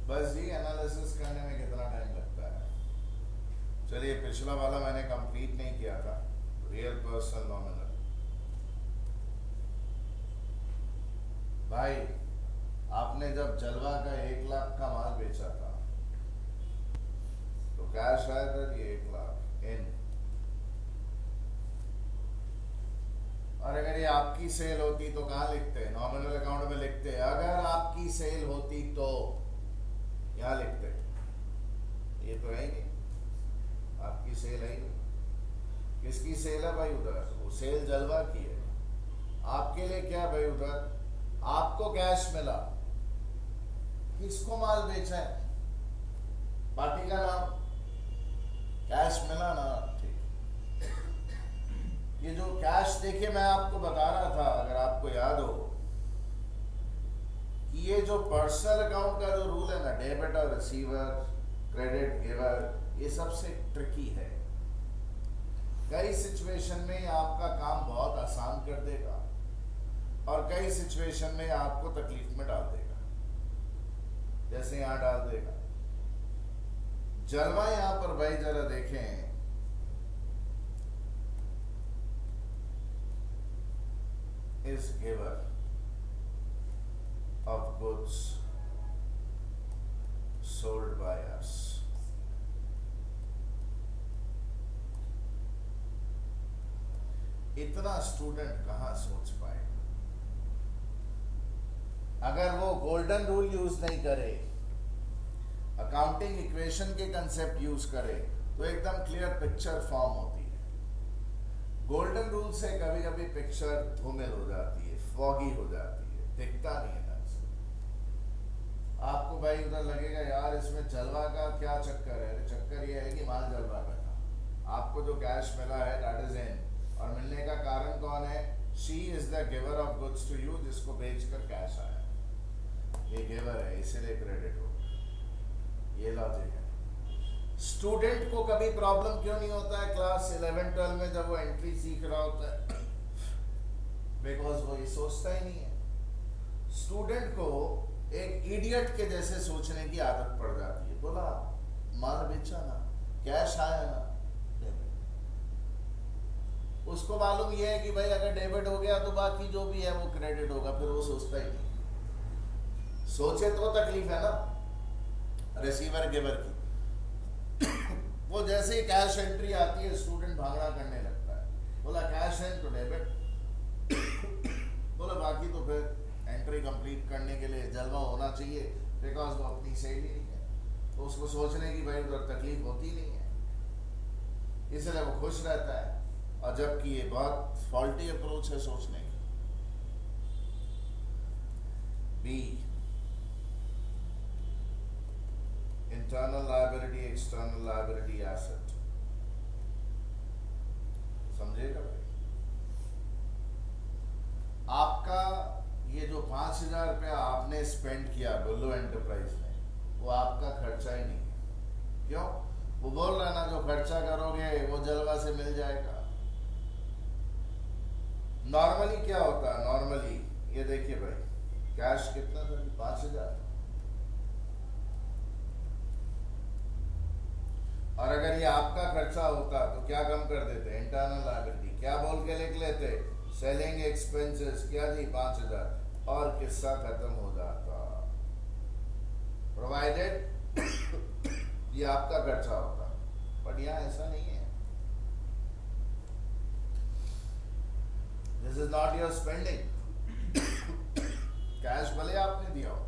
बस जी, एनालिसिस करने में कितना टाइम लगता है? चलिए, पिछला वाला मैंने कंप्लीट नहीं किया था, रियल पर्सन नॉमिनल। भाई आपने जब जलवा का 1 लाख का माल बेचा था तो कैश आया था जी 1 लाख इन। और अगर ये आपकी सेल होती तो कहाँ लिखते? नॉमिनल अकाउंट में लिखते। अगर आपकी सेल होती तो यहाँ लिखते। ये तो है ही नहीं, आपकी सेल है ही नहीं। किसकी सेल है भाई उधर? वो सेल जलवा की है। आपके लिए क्या भाई उधर? आपको कैश मिला, किसको माल बेचा है? पार्टी का नाम, कैश मिला ना, ठीक। ये जो कैश, देखिए मैं आपको बता रहा था, अगर आपको याद हो, ये जो पर्सनल अकाउंट का जो रूल है ना, डेबिटर, रिसीवर, क्रेडिट गिवर, ये सबसे ट्रिकी है। कई सिचुएशन में आपका काम बहुत आसान कर देगा और कई सिचुएशन में आपको तकलीफ में डाल देगा, जैसे यहां डाल देगा। जलवा यहां पर भाई जरा देखें, is giver of goods sold by us। इतना स्टूडेंट कहां सोच पाए? अगर वो गोल्डन रूल यूज नहीं करे, अकाउंटिंग इक्वेशन के कंसेप्ट यूज करे, तो एकदम क्लियर पिक्चर फॉर्म होती है। गोल्डन रूल से कभी कभी पिक्चर धूमिल हो जाती है, फॉगी हो जाती है, दिखता नहीं है। आपको भाई उधर लगेगा यार इसमें जलवा का क्या चक्कर है? चक्कर ये है कि माल जलवा का था, आपको जो कैश मिला है दैट इज इन, और मिलने का कारण कौन है? She is the giver of goods to you, जिसको बेचकर कैश आया, ये गिवर है, इसीलिए क्रेडिट हो। ये लॉजिक है। स्टूडेंट को कभी प्रॉब्लम क्यों नहीं होता है क्लास 11-12 में जब वो एंट्री सीख रहा होता है? बिकॉज वो ये सोचता ही नहीं है। स्टूडेंट को एक इडियट के जैसे सोचने की आदत पड़ जाती है। बोला माल बेचा ना, कैश आया ना, डेबिट। उसको मालूम ये है कि भाई अगर डेबिट हो गया तो बाकी जो भी है वो क्रेडिट होगा, फिर वो सोचता ही नहीं। सोचे तो तकलीफ है ना रिसीवर गिवर की। वो जैसे ही कैश एंट्री आती है स्टूडेंट भागना करने लगता है। बोला कैश है तो डेबिट, बोला बाकी तो फिर एंट्री कंप्लीट करने के लिए जलवा होना चाहिए, बिकॉज वो अपनी सेल ही नहीं है, तो उसको सोचने की भाई उधर तकलीफ होती नहीं है, इसलिए वो खुश रहता है। और जबकि ये बहुत फॉल्टी अप्रोच है सोचने की। B, internal liability, external liability asset, समझेगा भाई? आपका ये जो 5000 रुपया आपने स्पेंड किया बुल्लू एंटरप्राइज में, वो आपका खर्चा ही नहीं है। क्यों? वो बोल रहा है ना, जो खर्चा करोगे वो जलवा से मिल जाएगा। नॉर्मली क्या होता है, नॉर्मली ये देखिए भाई, कैश कितना था, 5,000। और अगर ये आपका खर्चा होता तो क्या कम कर देते, इंटरनल लायबिलिटी क्या बोल के लिख लेते, सेलिंग एक्सपेंसेस क्या जी 5,000, और किस्सा खत्म हो जाता। प्रोवाइडेड ये आपका खर्चा होता, बट यहाँ ऐसा नहीं है। This is not your spending. Cash भले आपने दिया हो,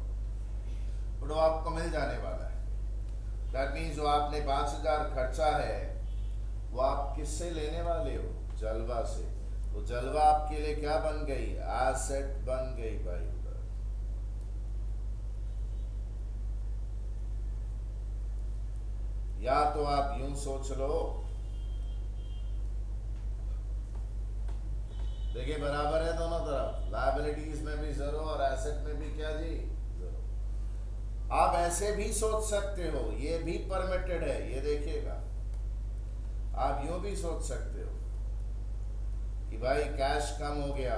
बट वो आपको मिल जाने वाला है। दैट मीन्स जो आपने 5,000 खर्चा है, वो आप किससे लेने वाले हो, जलवा से। तो जलवा आपके लिए क्या बन गई, एसेट बन गई भाई उधर। या तो आप यूं सोच लो, देखिए बराबर है दोनों तरफ, लायबिलिटीज में भी जीरो और एसेट में भी क्या जी, जीरो। आप ऐसे भी सोच सकते हो, ये भी परमिटेड है, ये देखिएगा। आप यूं भी सोच सकते हो कि भाई कैश कम हो गया,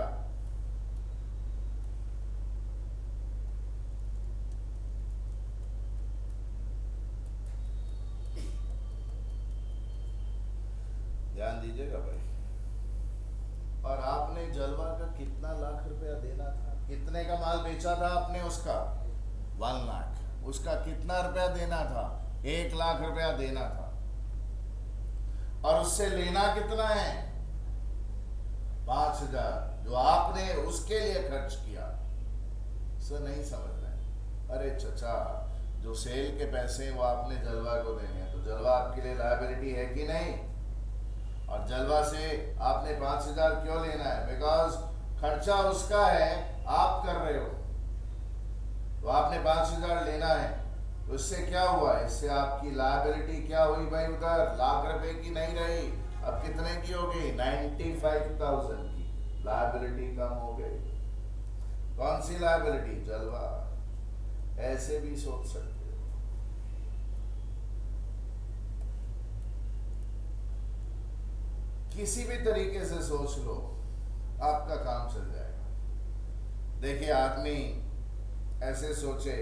ध्यान दीजिएगा भाई। और आपने जलवा का कितना लाख रुपया देना था, कितने का माल बेचा था आपने, उसका 1 लाख। उसका कितना रुपया देना था, 1 लाख रुपया देना था। और उससे लेना कितना है, 5,000, जो आपने उसके लिए खर्च किया। सर नहीं समझ रहे, अरे चचा, जो सेल के पैसे वो आपने जलवा को देने हैं, तो जलवा आपके लिए लायबिलिटी है कि नहीं। और जलवा से आपने 5,000 क्यों लेना है, बिकॉज खर्चा उसका है, आप कर रहे हो, तो आपने 5,000 लेना है। तो इससे क्या हुआ, इससे आपकी लायबिलिटी क्या हुई भाई, उधर लाख रुपए की नहीं रही, अब कितने की हो गई, 95,000 की लायबिलिटी कम हो गई। कौन सी लायबिलिटी, जलवा। ऐसे भी सोच सकते हो। किसी भी तरीके से सोच लो, आपका काम चल जाएगा। देखिए आदमी ऐसे सोचे,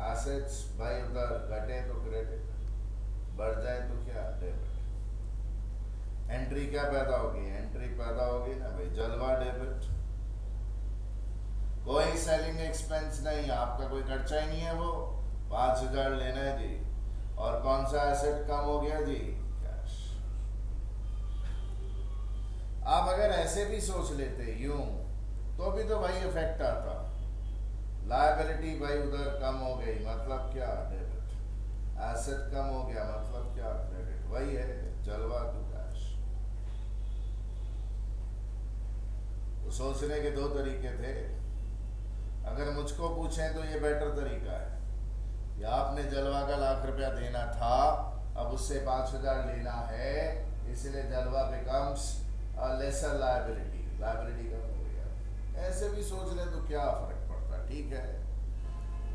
एसेट्स भाई उधर घटे तो क्रेडिट, बढ़ जाए तो क्या, डेबिट। एंट्री क्या पैदा होगी, एंट्री पैदा होगी ना भाई, जलवा डेबिट। कोई सेलिंग एक्सपेंस नहीं, आपका कोई खर्चा ही नहीं है, वो 5,000 लेना है जी। और कौन सा एसेट कम हो गया जी, कैश। आप अगर ऐसे भी सोच लेते यूं, तो भी तो भाई इफेक्ट आता। लायबिलिटी भाई उधर कम हो गई, मतलब क्या, डेबिट। एसेट कम हो गया, मतलब क्या, क्रेडिट। वही है जलवा टू कैश। तो सोचने के 2 तरीके थे। अगर मुझको पूछें तो ये बेटर तरीका है, या आपने जलवा का लाख रुपया देना था, अब उससे 5,000 लेना है, इसलिए जलवा बिकम्स लेसर लायबिलिटी, लायबिलिटी कम हो गया। ऐसे भी सोच ले तो क्या फर्क पड़ता, ठीक है।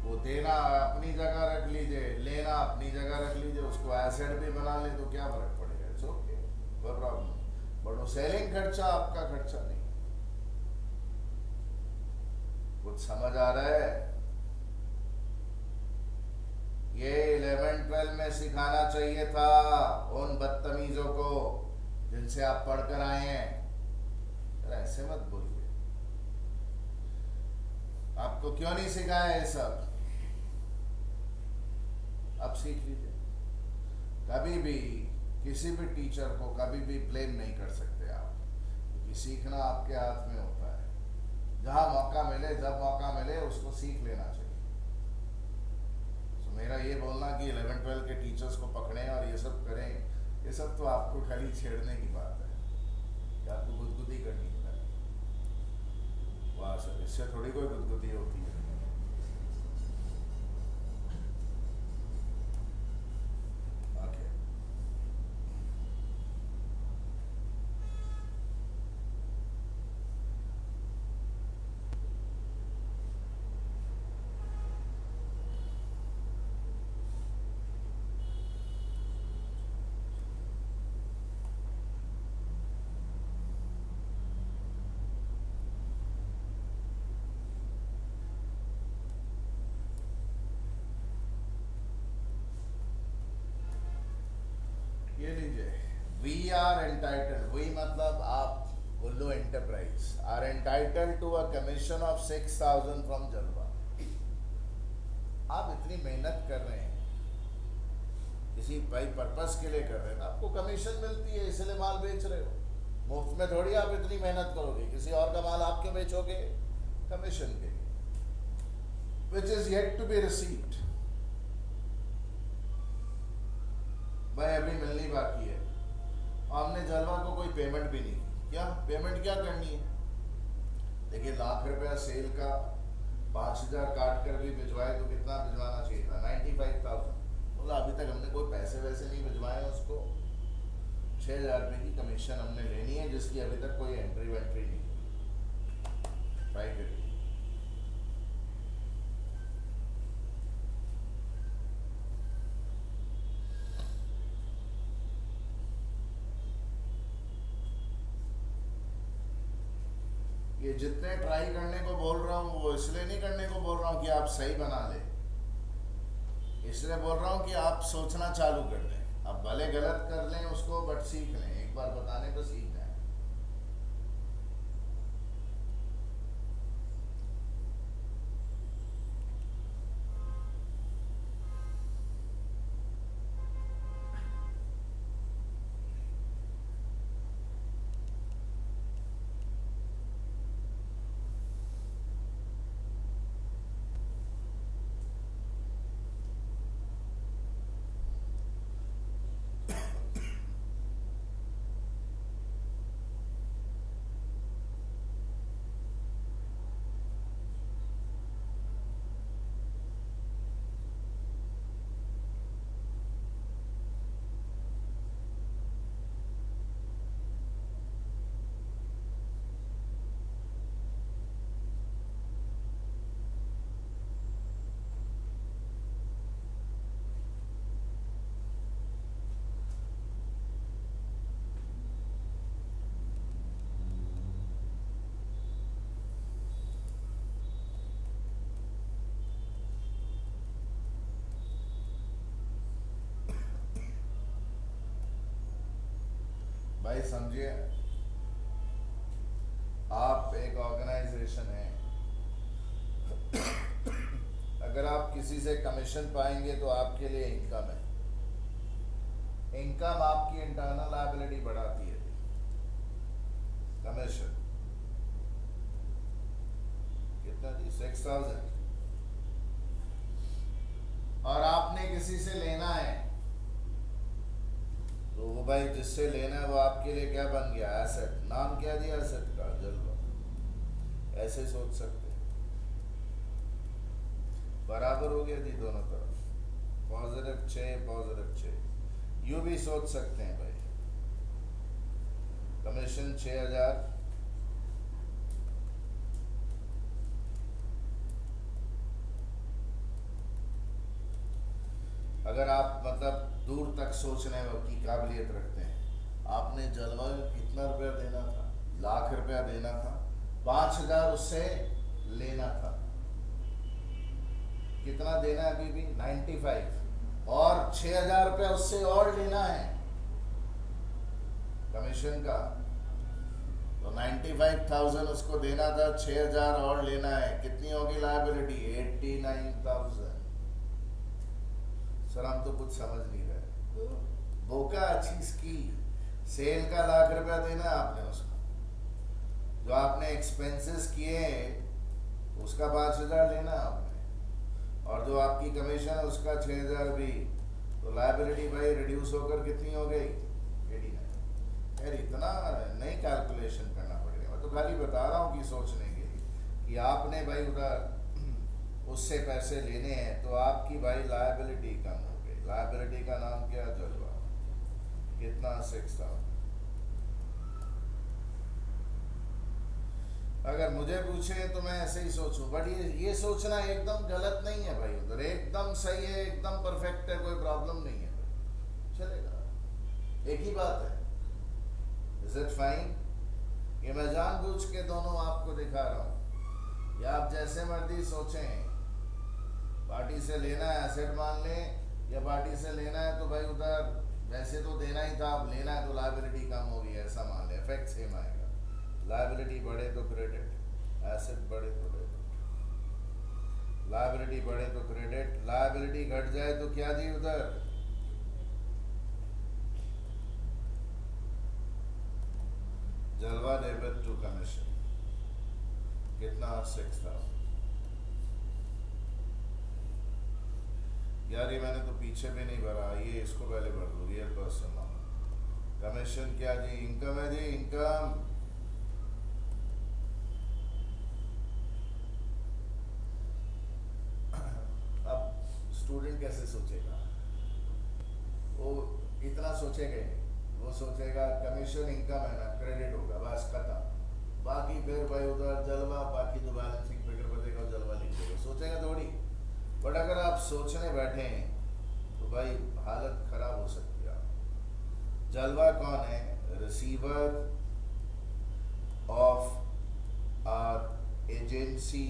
वो देना अपनी जगह रख लीजिए, लेना अपनी जगह रख लीजिए, उसको एसेट भी बना ले तो क्या फर्क पड़ेगा, इट्स ओके, कोई प्रॉब्लम। बट वो सेलिंग खर्चा आपका खर्चा नहीं। कुछ समझ आ रहा है। ये 11-12 में सिखाना चाहिए था उन बदतमीजों को जिनसे आप पढ़कर आए हैं। ऐसे मत बोलिए, आपको क्यों नहीं सिखाया ये सब, अब सीख लीजिए। कभी भी किसी भी टीचर को कभी भी ब्लेम नहीं कर सकते आप, क्योंकि सीखना आपके हाथ में होता है। जहां मौका मिले, जब मौका मिले, उसको सीख लेना चाहिए। तो मेरा ये बोलना कि 11-12 के टीचर्स को पकड़ें और ये सब करें, ये सब तो आपको खाली छेड़ने की बात है, कि आपको गुदगुदी करनी है। वाह सर, इससे थोड़ी कोई गुदगुदी होती है। Okay, we are entitled, we मतलब आप, Gullu enterprise are entitled to a commission of 6,000 from Jalwa. आप इतनी मेहनत कर रहे हैं, किसी भाई पर्पस के लिए कर रहे हैं, आपको कमीशन मिलती है, इसलिए माल बेच रहे हो। मुफ्त में थोड़ी आप इतनी मेहनत करोगे, किसी और का माल आप क्यों बेचोगे? कमीशन के लिए, which is yet to be received. भाई अभी मिलनी बाकी है, और हमने जलवा को कोई पेमेंट भी नहीं की। क्या पेमेंट क्या करनी है? देखिए, ₹1,00,000 सेल का 5,000 काट कर भी भिजवाए तो कितना भिजवाना चाहिए था? 95,000। बोला अभी तक हमने कोई पैसे वैसे नहीं भिजवाए, उसको 6,000 की कमीशन हमने लेनी है, जिसकी अभी तक कोई एंट्री वेंट्री नहीं। ट्राई करिए। ये जितने ट्राई करने को बोल रहा हूँ वो इसलिए नहीं करने को बोल रहा हूँ कि आप सही बना ले, इसलिए बोल रहा हूँ कि आप सोचना चालू कर दें। अब भले गलत कर लें उसको, बट सीख लें, एक बार बताने पर सीख जाए। भाई समझिए, आप एक ऑर्गेनाइजेशन है, अगर आप किसी से कमीशन पाएंगे तो आपके लिए इनकम है। इनकम आपकी इंटरनल लायबिलिटी बढ़ाती है, कमीशन कितना जी? 6,000। और आपने किसी से लेना है तो वो भाई जिससे लेना है वो आपके लिए क्या बन गया? एसेट। नाम क्या दिया एसेट का? जलवा। ऐसे सोच सकते हैं, बराबर हो गया जी दोनों तरफ, पॉजिटिव 6 पॉजिटिव 6। यूं भी सोच सकते हैं भाई, कमीशन 6,000, अगर आप मतलब दूर तक सोचने की काबिलियत रखते हैं, आपने जलवा कितना रुपया देना था? ₹1,00,000 देना था, 5,000 उससे लेना था, कितना देना है अभी भी? 95, और 6,000 रुपया उससे और लेना है कमीशन का, तो 95,000 उसको देना था, 6,000 और लेना है, कितनी होगी लायबिलिटी? 89,000। सर हम तो कुछ समझ नहीं रहे। बोका चीज की सेल का ₹1,00,000 देना है आपने उसको, जो आपने एक्सपेंसेस किए उसका 5,000 लेना है आपने, और जो आपकी कमीशन है उसका 6,000 भी, तो लायबिलिटी भाई रिड्यूस होकर कितनी हो गई? 89। यार इतना नहीं कैलकुलेशन करना पड़ेगा, मैं तो खाली बता रहा हूँ कि सोचने के लिए कि आपने भाई उधर उससे पैसे लेने हैं तो आपकी भाई लायबिलिटी कम हो गई। लायबिलिटी का नाम क्या? जलवा। कितना? 6,000। अगर मुझे पूछे तो मैं ऐसे ही सोचूं, बट ये सोचना एकदम गलत नहीं है भाई, उधर एकदम सही है, एकदम परफेक्ट है, कोई प्रॉब्लम नहीं है भाई, चलेगा। एक ही बात है, इज इट फाइन? ये मैं जानबूझ के दोनों आपको दिखा रहा हूं, या आप जैसे मर्जी सोचें, पार्टी से लेना है एसेट मान लें, या पार्टी से लेना है तो भाई उधर वैसे तो देना ही था, अब लेना है तो लायबिलिटी कम होगी, ऐसा मान ले, इफेक्ट सेम आएगा। लायबिलिटी बढ़े तो क्रेडिट, एसेट बढ़े तो डेबिट। लायबिलिटी बढ़े तो क्रेडिट, लायबिलिटी घट जाए तो क्या जी उधर, जलवा डेबिट टू कमीशन कितना, 6000। यार ये मैंने तो पीछे भी नहीं भरा, ये इसको पहले भर दो, रियल पर्सन नाम। कमीशन क्या जी, इनकम है जी, इनकम। अब स्टूडेंट कैसे सोचेगा, वो इतना सोचेगा ही नहीं, वो सोचेगा कमीशन इनकम है ना, क्रेडिट होगा, बस खत्म। बाकी फिर भाई उधर जलवा, बाकी तो बैलेंसिंग फिगर बचेगा, जलवा लिख देगा, सोचेगा थोड़ी। बट अगर आप सोचने बैठे हैं तो भाई हालत खराब हो सकती है। जलवा कौन है, receiver of our agency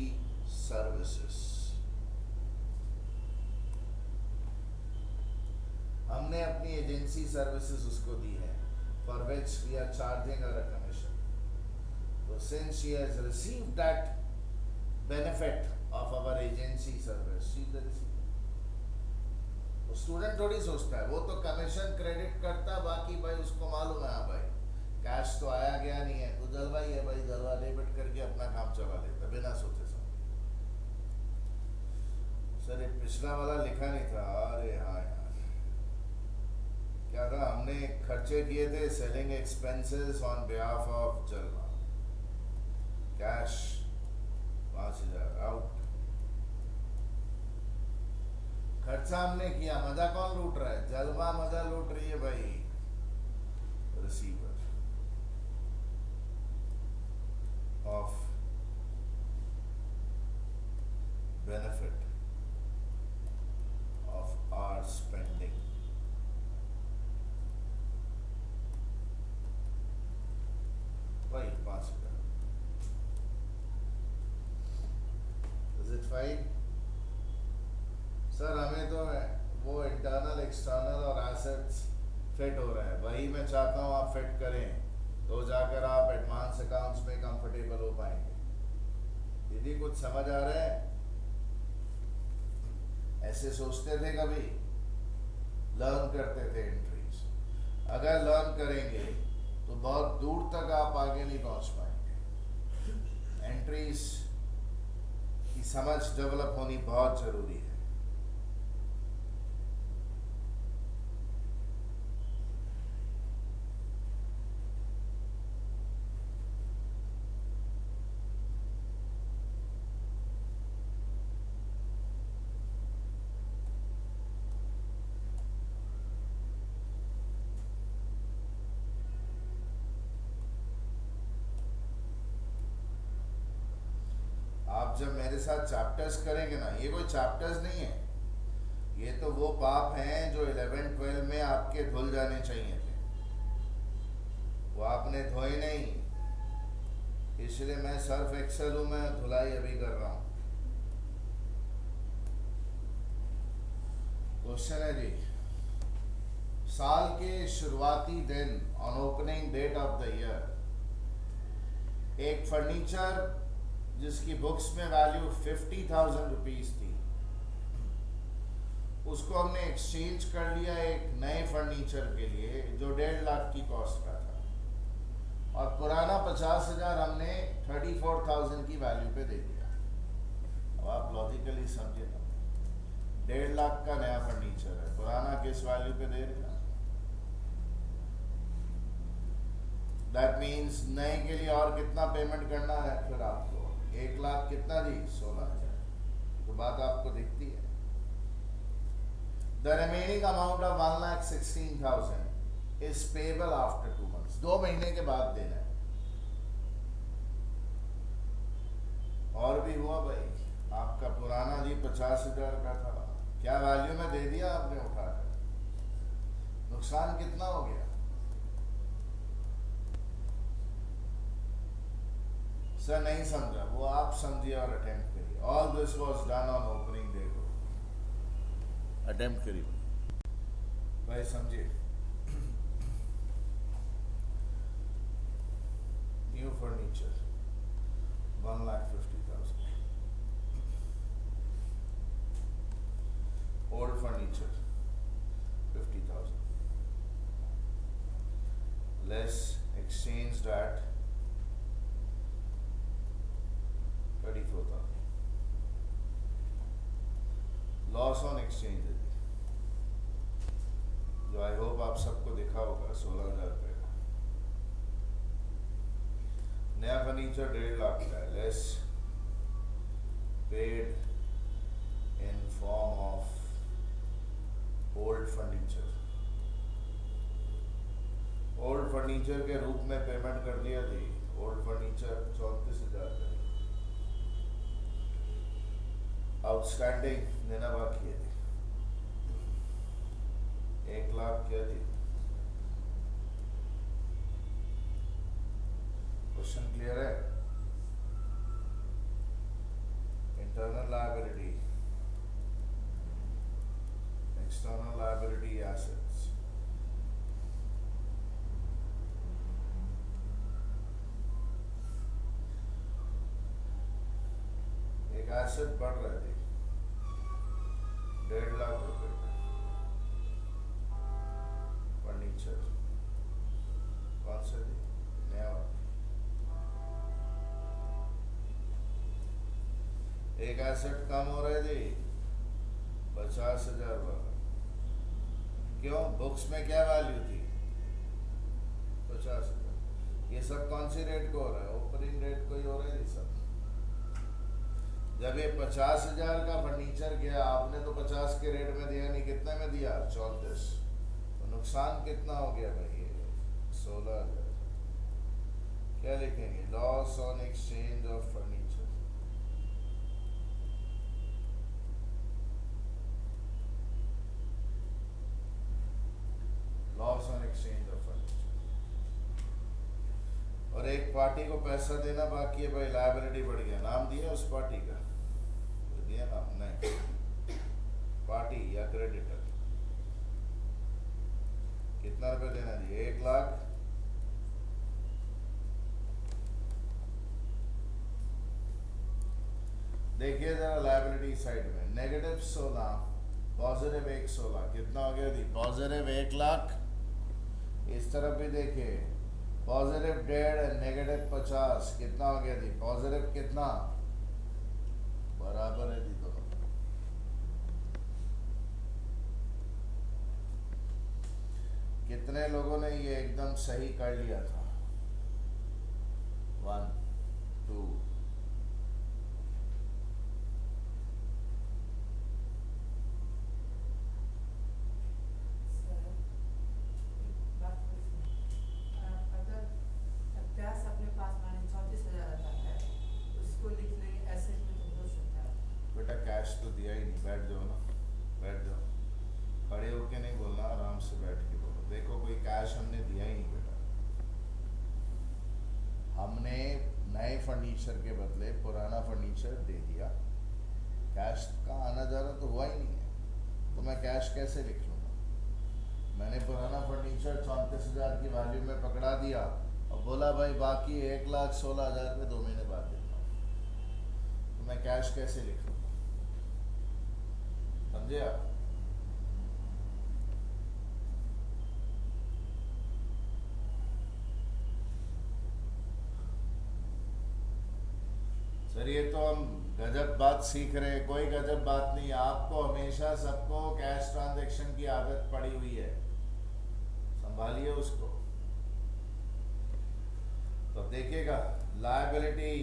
services. हमने अपनी एजेंसी सर्विसेज उसको दी है, for which we are charging a commission. So since she has received that benefit of our agency service, she is the receiver. वो स्टूडेंट थोड़ी सोचता है, वो तो कमीशन क्रेडिट करता, बाकी भाई उसको मालूम है, हाँ भाई कैश तो आया गया नहीं है, तो जलवा ही है भाई, जलवा डेबिट करके अपना काम चला लेता बिना सोचे समझे। सर ये पिछला वाला लिखा नहीं था, अरे हाँ यार क्या था, हमने खर्चे किए थे selling expenses on behalf of जलवा, कैश 5000 आउट। खर्चा हमने किया, मजा कौन लूट रहा है, जलवा मजा लूट रही है भाई, receiver of benefit of our spending. भाई 5000। Is it fine? सर हमें तो वो इंटरनल एक्सटर्नल और एसेट्स फिट हो रहा है, वही मैं चाहता हूँ आप फिट करें, तो जाकर आप एडवांस अकाउंट्स में कंफर्टेबल हो पाएंगे। दीदी कुछ समझ आ रहा है, ऐसे सोचते थे कभी, लर्न करते थे एंट्रीज, अगर लर्न करेंगे तो बहुत दूर तक आप आगे नहीं पहुंच पाएंगे। एंट्रीज की समझ डेवलप होनी बहुत जरूरी है। आप जब मेरे साथ चैप्टर्स करेंगे ना, ये कोई चैप्टर्स नहीं है, ये तो वो पाप हैं जो 11-12 में आपके धुल जाने चाहिए थे, वो आपने धोए नहीं, इसलिए मैं सर्फ एक्सेल हूं, मैं धुलाई अभी कर रहा हूं। क्वेश्चन है जी, साल के शुरुआती दिन on opening date of the year, एक फर्नीचर जिसकी बुक्स में वैल्यू 50,000 रुपीज थी, उसको हमने एक्सचेंज कर लिया एक नए फर्नीचर के लिए जो 1.5 लाख की कॉस्ट का था, और पुराना 50,000 हमने 34,000 की वैल्यू पे दे दिया। अब आप लॉजिकली समझे ना, 1.5 लाख का नया फर्नीचर है, पुराना किस वैल्यू पे दे रहे हैं? दैट मीन्स नए के लिए और कितना पेमेंट करना है फिर आपको, 1 लाख कितना जी, 16,000। तो बात आपको दिखती है। The remaining amount of 1,16,000 is payable after 2 months, 2 महीने के बाद देना है। और भी हुआ भाई, आपका पुराना जी 50,000 का था, क्या वैल्यू में दे दिया आपने उठाकर, नुकसान कितना हो गया? सर नहीं समझा, वो आप समझिए और अटेम्प्ट करिए। All this was done on opening day को, अटेम्प्ट करिए भाई, समझिए। less exchanged at 34,000. Loss on exchange है जी, जो आई होप आप सबको दिखा होगा 16,000 रुपये का। नया फर्नीचर 1.5 लाख का है, less paid in form of old furniture. Old furniture के रूप में पेमेंट कर दिया थी। ओल्ड फर्नीचर 34,000 का आउटस्टैंडिंग देना बाकी है। 1 लाख क्या थी? क्वेश्चन क्लियर है? Internal liability, external liability, assets. एक एसेट बढ़ रहे थे 1.5 लाख रुपए का फर्नीचर। कौन सा थी? नया वाला। एक एसेट कम हो रहे थे 50,000 वाला। क्यों? बुक्स में क्या वैल्यू थी? 50,000। ये सब कौन सी रेट को हो रहा है? ओपनिंग रेट को ही हो रहा है ये सब। जब ये 50,000 का फर्नीचर गया, आपने तो 50 के रेट में दिया नहीं, कितने में दिया? 34। तो नुकसान कितना हो गया भाई? ये 16,000। क्या लिखेंगे? Loss on exchange of furniture. Loss on exchange of furniture. और एक पार्टी को पैसा देना बाकी है भाई, लायबिलिटी बढ़ गया। नाम दिया उस पार्टी का? दिया नाम? नहीं। पार्टी या क्रेडिटर। कितना रुपए देना दिए? 1 लाख। देखिए जरा लायबिलिटी साइड में, नेगेटिव 16, पॉजिटिव 116। कितना हो गया जी? पॉजिटिव 1 लाख। इस तरफ भी देखिए, पॉजिटिव 1.5, नेगेटिव 50। कितना हो गया जी? पॉजिटिव कितना? बराबर है जी दोनों। कितने लोगों ने ये एकदम सही कर लिया था? 1 2 बात अगर कैश अपने पास माने 34,000 आता है, उसको लिख लेंगे एसेट में, तो हो सकता है। बेटा कैश तो दिया ही नहीं। बैठ जाओ ना, बैठ जाओ। खड़े होके नहीं बोलना, आराम से बैठ के बोलो। देखो कोई कैश हमने दिया ही नहीं बेटा। हमने नए फर्नीचर के बदले पुराना फर्नीचर दे दिया। कैश का आना जाना तो हुआ ही नहीं है, तो मैं कैश कैसे लिख लूँगा? मैंने पुराना फर्नीचर 34,000 की वैल्यू में पकड़ा दिया और बोला भाई बाकी 1,16,000 में 2 महीने बाद देता हूँ, तो मैं कैश कैसे लिख लूँगा? समझे आप? सर ये तो हम गजब बात सीख रहे हैं। कोई गजब बात नहीं है। आपको हमेशा सबको कैश ट्रांजैक्शन की आदत पड़ी हुई है, संभालिए उसको। तो देखिएगा, लायबिलिटी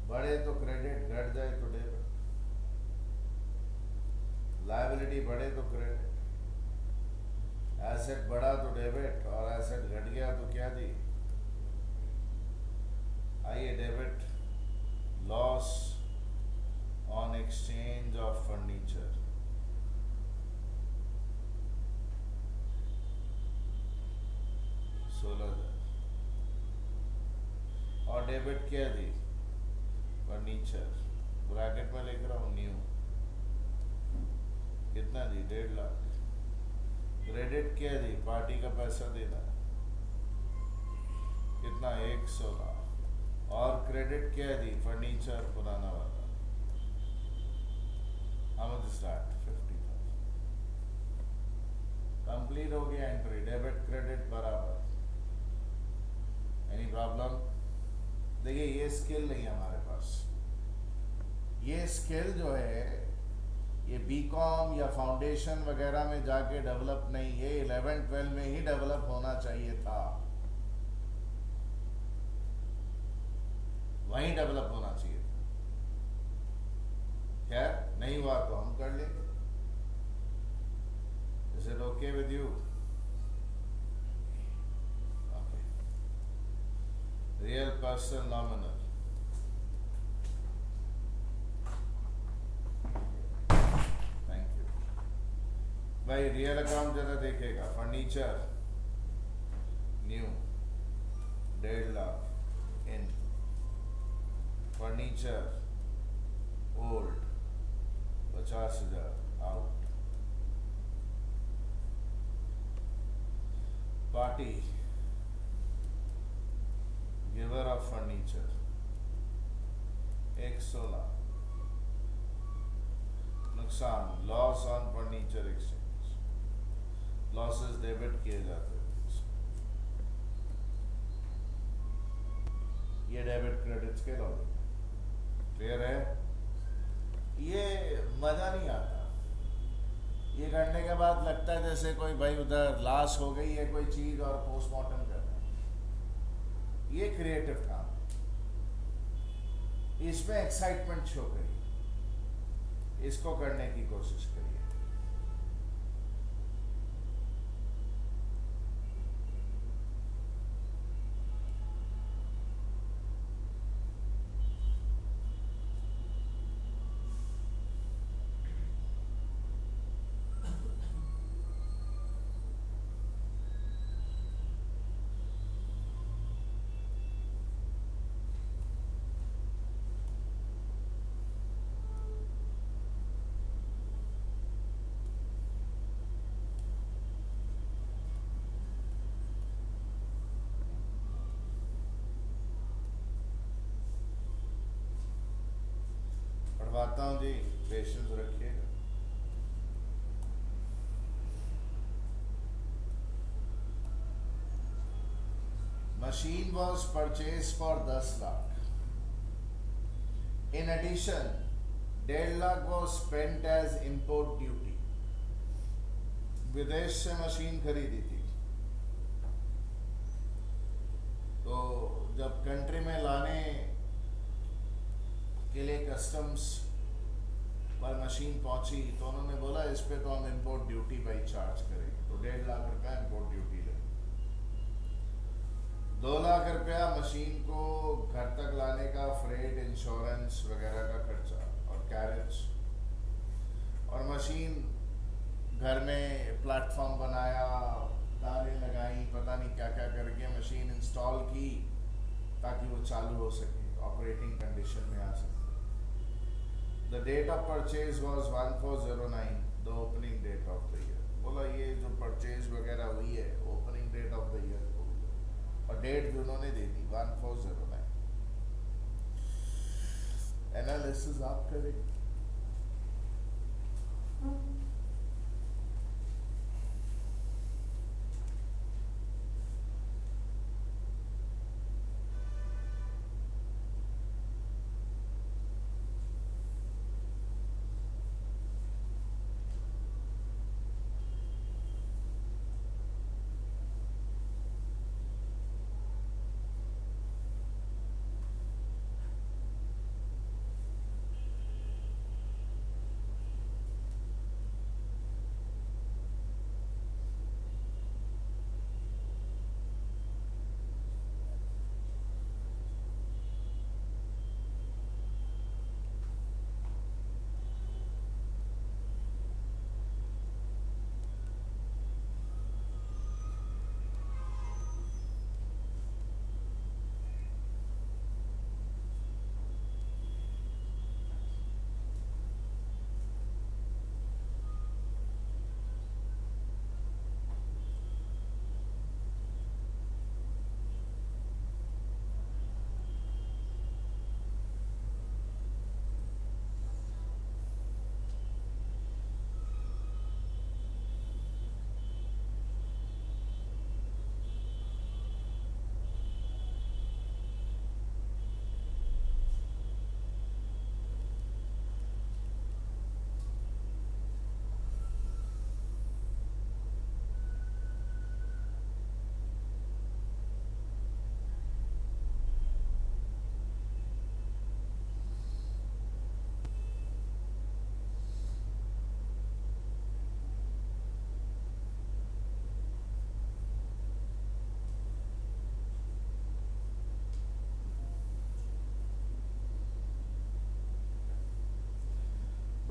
बढ़े तो क्रेडिट, घट जाए तो डेबिट। लायबिलिटी बढ़े तो क्रेडिट, एसेट बढ़ा तो डेबिट, और एसेट घट गया तो क्या दी? आइए debit, loss on exchange of furniture. और डेबिट क्या दी? फर्नीचर, ब्रैकेट में लिख रहा हूँ न्यू। कितना दी? 1.5 लाख। क्रेडिट क्या दी? पार्टी का पैसा देना। कितना? 116। और क्रेडिट क्या दी? फर्नीचर पुराना वाला। How much is that? 50,000। Complete हो गया एंट्री। डेबिट क्रेडिट बराबर। प्रॉब्लम? देखिए ये स्किल नहीं है हमारे पास। ये स्किल जो है ये बीकॉम या फाउंडेशन वगैरह में जाके डेवलप नहीं, ये 11-12 में ही डेवलप होना चाहिए था, वहीं डेवलप होना चाहिए था। खैर नहीं हुआ तो हम कर लेंगे। Is it okay with you? Okay. Real person nominal. Thank you. भाई रियल अकाउंट जरा देखेगा। Furniture new 1.5 lakh in, furniture old 50,000 out, party giver of furniture 116, नुकसान loss on furniture exchange, losses debit किए जाते हैं, ये डेबिट क्रेडिट्स के logic. Clear है? ये मजा नहीं आता। ये करने के बाद लगता है जैसे कोई भाई उधर लाश हो गई है कोई चीज और पोस्टमार्टम कर रहा है। ये क्रिएटिव काम है, इसमें एक्साइटमेंट शो करिए, इसको करने की कोशिश करिए। पढ़वाता हूँ जी, पेशेंस रखिएगा। Machine was purchased for 10 lakh. In addition, 1.5 lakh was spent as import duty. विदेश से मशीन खरीदी थी, तो जब कंट्री में लाने के लिए कस्टम्स पर मशीन पहुंची तो उन्होंने बोला इस पे तो हम इंपोर्ट ड्यूटी भाई चार्ज करेंगे, तो 1.5 लाख रुपया इंपोर्ट ड्यूटी ले। 2 लाख रुपया मशीन को घर तक लाने का फ्रेट, इंश्योरेंस वगैरह का खर्चा और कैरेज, और मशीन घर में प्लेटफॉर्म बनाया, तारें लगाई, पता नहीं क्या क्या करके मशीन इंस्टॉल की ताकि वो चालू हो सके, ऑपरेटिंग कंडीशन में आ सके। The date of purchase was 1409, the opening date of the year. बोला ये जो परचेज वगैरह हुई है opening date of the year को, और डेट भी उन्होंने दे दी 1409। एनालिसिस आप करें।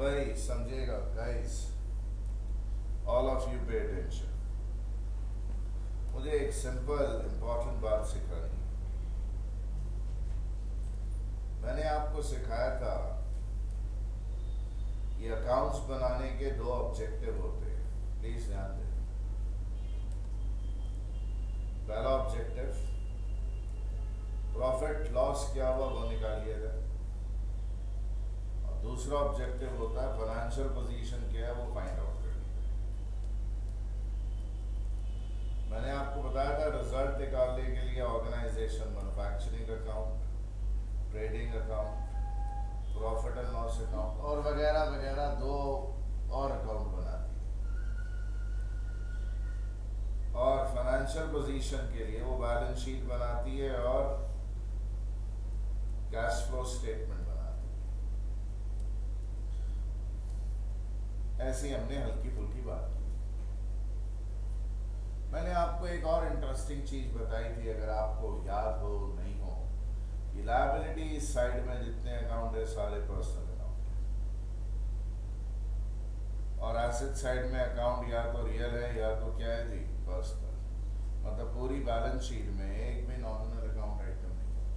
भाई समझिएगा guys, all of you pay attention. मुझे एक सिंपल इंपॉर्टेंट बात सिखानी है। मैंने आपको सिखाया था कि अकाउंट्स बनाने के दो ऑब्जेक्टिव होते हैं, प्लीज ध्यान दें। पहला ऑब्जेक्टिव प्रॉफिट लॉस क्या हुआ वो निकालिए जाए, और दूसरा ऑब्जेक्टिव होता है फाइनेंशियल पोजीशन क्या है वो फाइंड आउट करनी है। मैंने आपको बताया था रिजल्ट निकालने के लिए organization manufacturing account, trading account, profit and loss account और वगैरह वगैरह दो और अकाउंट बनाती है। और फाइनेंशियल पोजीशन के लिए वो बैलेंस शीट बनाती है और कैश फ्लो स्टेटमेंट बनाती है। ऐसी हमने हल्की फुल्की बात की। मैंने आपको एक और इंटरेस्टिंग चीज बताई थी, अगर आपको याद हो नहीं हो, कि लायबिलिटी साइड में जितने अकाउंट है सारे पर्सनल अकाउंट, और एसेट साइड में अकाउंट या तो रियल है या तो क्या है जी, पर्सनल। मतलब पूरी बैलेंस शीट में एक भी नॉमिनल अकाउंट आइटम नहीं होता,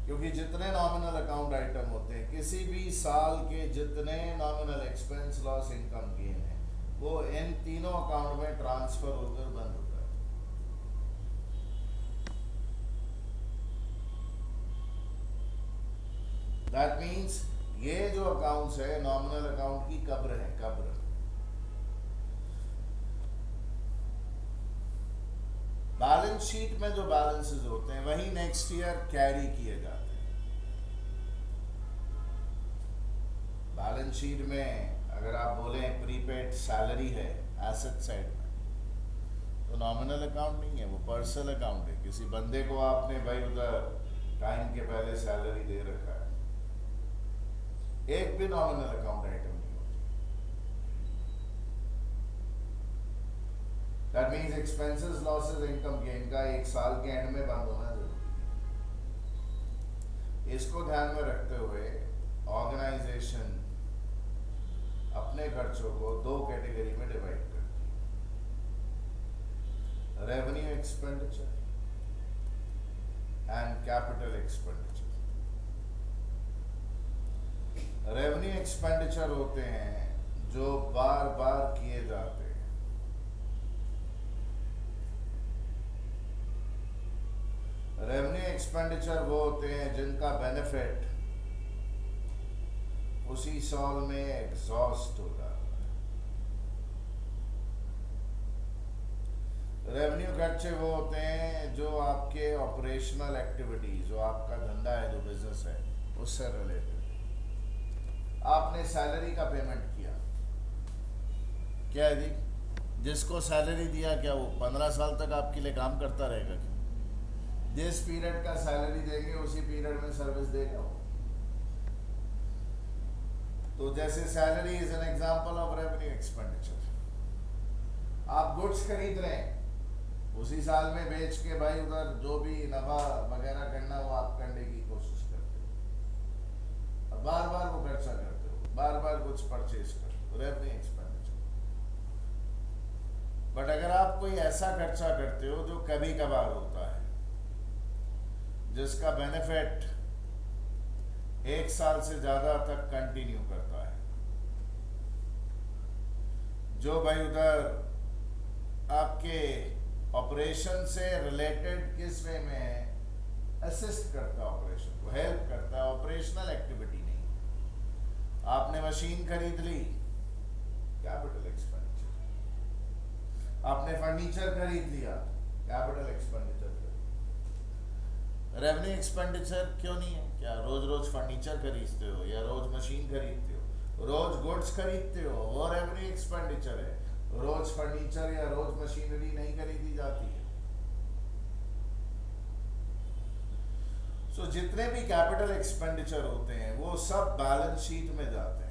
क्योंकि जितने नॉमिनल अकाउंट आइटम होते हैं किसी भी साल के, जितने nominal expense loss income gain है, वो इन तीनों अकाउंट में ट्रांसफर होकर बंद होता है। दैट मीन्स ये जो अकाउंट्स है नॉमिनल अकाउंट की कब्र है, कब्र। बैलेंस शीट में जो बैलेंसेस होते हैं वही नेक्स्ट ईयर कैरी किए जाते हैं। बैलेंस शीट में अगर आप बोले प्रीपेड सैलरी है एसेट साइड में, तो नॉमिनल अकाउंट नहीं है, वो पर्सनल अकाउंट है। किसी बंदे को आपने भाई उधर टाइम के पहले सैलरी दे रखा है, एक भी नॉमिनल अकाउंट आइटम नहीं होती। That means expenses losses income gain का एक साल के एंड में बंद होना जरूरी है। इसको ध्यान में रखते हुए ऑर्गेनाइजेशन अपने खर्चों को दो कैटेगरी में डिवाइड करती है, revenue expenditure and capital expenditure. Revenue expenditure होते हैं जो बार बार किए जाते हैं, रेवेन्यू एक्सपेंडिचर वो होते हैं जिनका बेनिफिट उसी साल में एग्जॉस्ट हो जाता है। रेवेन्यू खर्चे वो होते हैं जो आपके ऑपरेशनल एक्टिविटीज, जो आपका धंधा है, जो बिजनेस है, उससे रिलेटेड। आपने सैलरी का पेमेंट किया, क्या है जी, जिसको सैलरी दिया क्या वो 15 साल तक आपके लिए काम करता रहेगा क्या? जिस पीरियड का सैलरी देंगे उसी पीरियड में सर्विस देगा वो। तो जैसे salary is an example of revenue expenditure. आप गुड्स खरीद रहे हैं, उसी साल में बेच के भाई उधर जो भी नफा वगैरह करना वो आप करने की कोशिश करते हो, और बार बार वो खर्चा करते हो, बार बार कुछ परचेज करते हो, रेवेन्यू एक्सपेंडिचर। बट अगर आप कोई ऐसा खर्चा करते हो जो कभी कभार होता है, जिसका बेनिफिट एक साल से ज्यादा तक कंटिन्यू करता है, जो भाई उधर आपके ऑपरेशन से रिलेटेड किस वे में है, असिस्ट करता है, ऑपरेशन को हेल्प करता है, ऑपरेशनल एक्टिविटी नहीं। आपने मशीन खरीद ली, कैपिटल एक्सपेंडिचर। आपने फर्नीचर खरीद लिया, कैपिटल एक्सपेंडिचर। रेवेन्यू एक्सपेंडिचर क्यों नहीं है? क्या रोज रोज फर्नीचर खरीदते हो या रोज मशीन खरीदते हो, रोज गुड्स खरीदते हो, वो रेवेन्यू एक्सपेंडिचर है। रोज फर्नीचर या रोज मशीनरी नहीं खरीदी जाती है। सो जितने भी कैपिटल एक्सपेंडिचर होते हैं वो सब बैलेंस शीट में जाते हैं,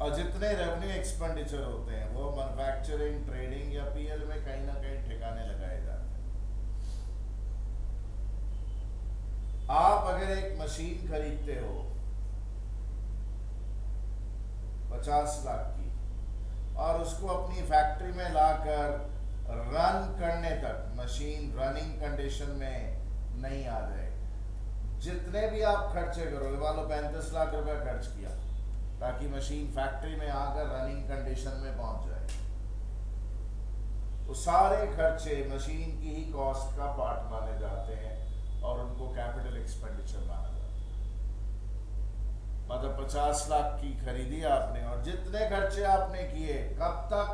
और जितने रेवेन्यू एक्सपेंडिचर होते हैं वो मैन्युफैक्चरिंग, ट्रेडिंग या पीएल में कहीं ना कहीं ठिकाने लगाए जाते हैं। आप अगर एक मशीन खरीदते हो 50 लाख की और उसको अपनी फैक्ट्री में लाकर रन करने तक मशीन रनिंग कंडीशन में नहीं आ जाए, जितने भी आप खर्चे करोगे, मान लो 35 लाख रुपया खर्च किया ताकि मशीन फैक्ट्री में आकर रनिंग कंडीशन में पहुंच जाए, तो सारे खर्चे मशीन की ही कॉस्ट का पार्ट माने जाते हैं और उनको कैपिटल एक्सपेंडिचर माना जाता है। मतलब 50 लाख की खरीदी आपने और जितने खर्चे आपने किए कब तक?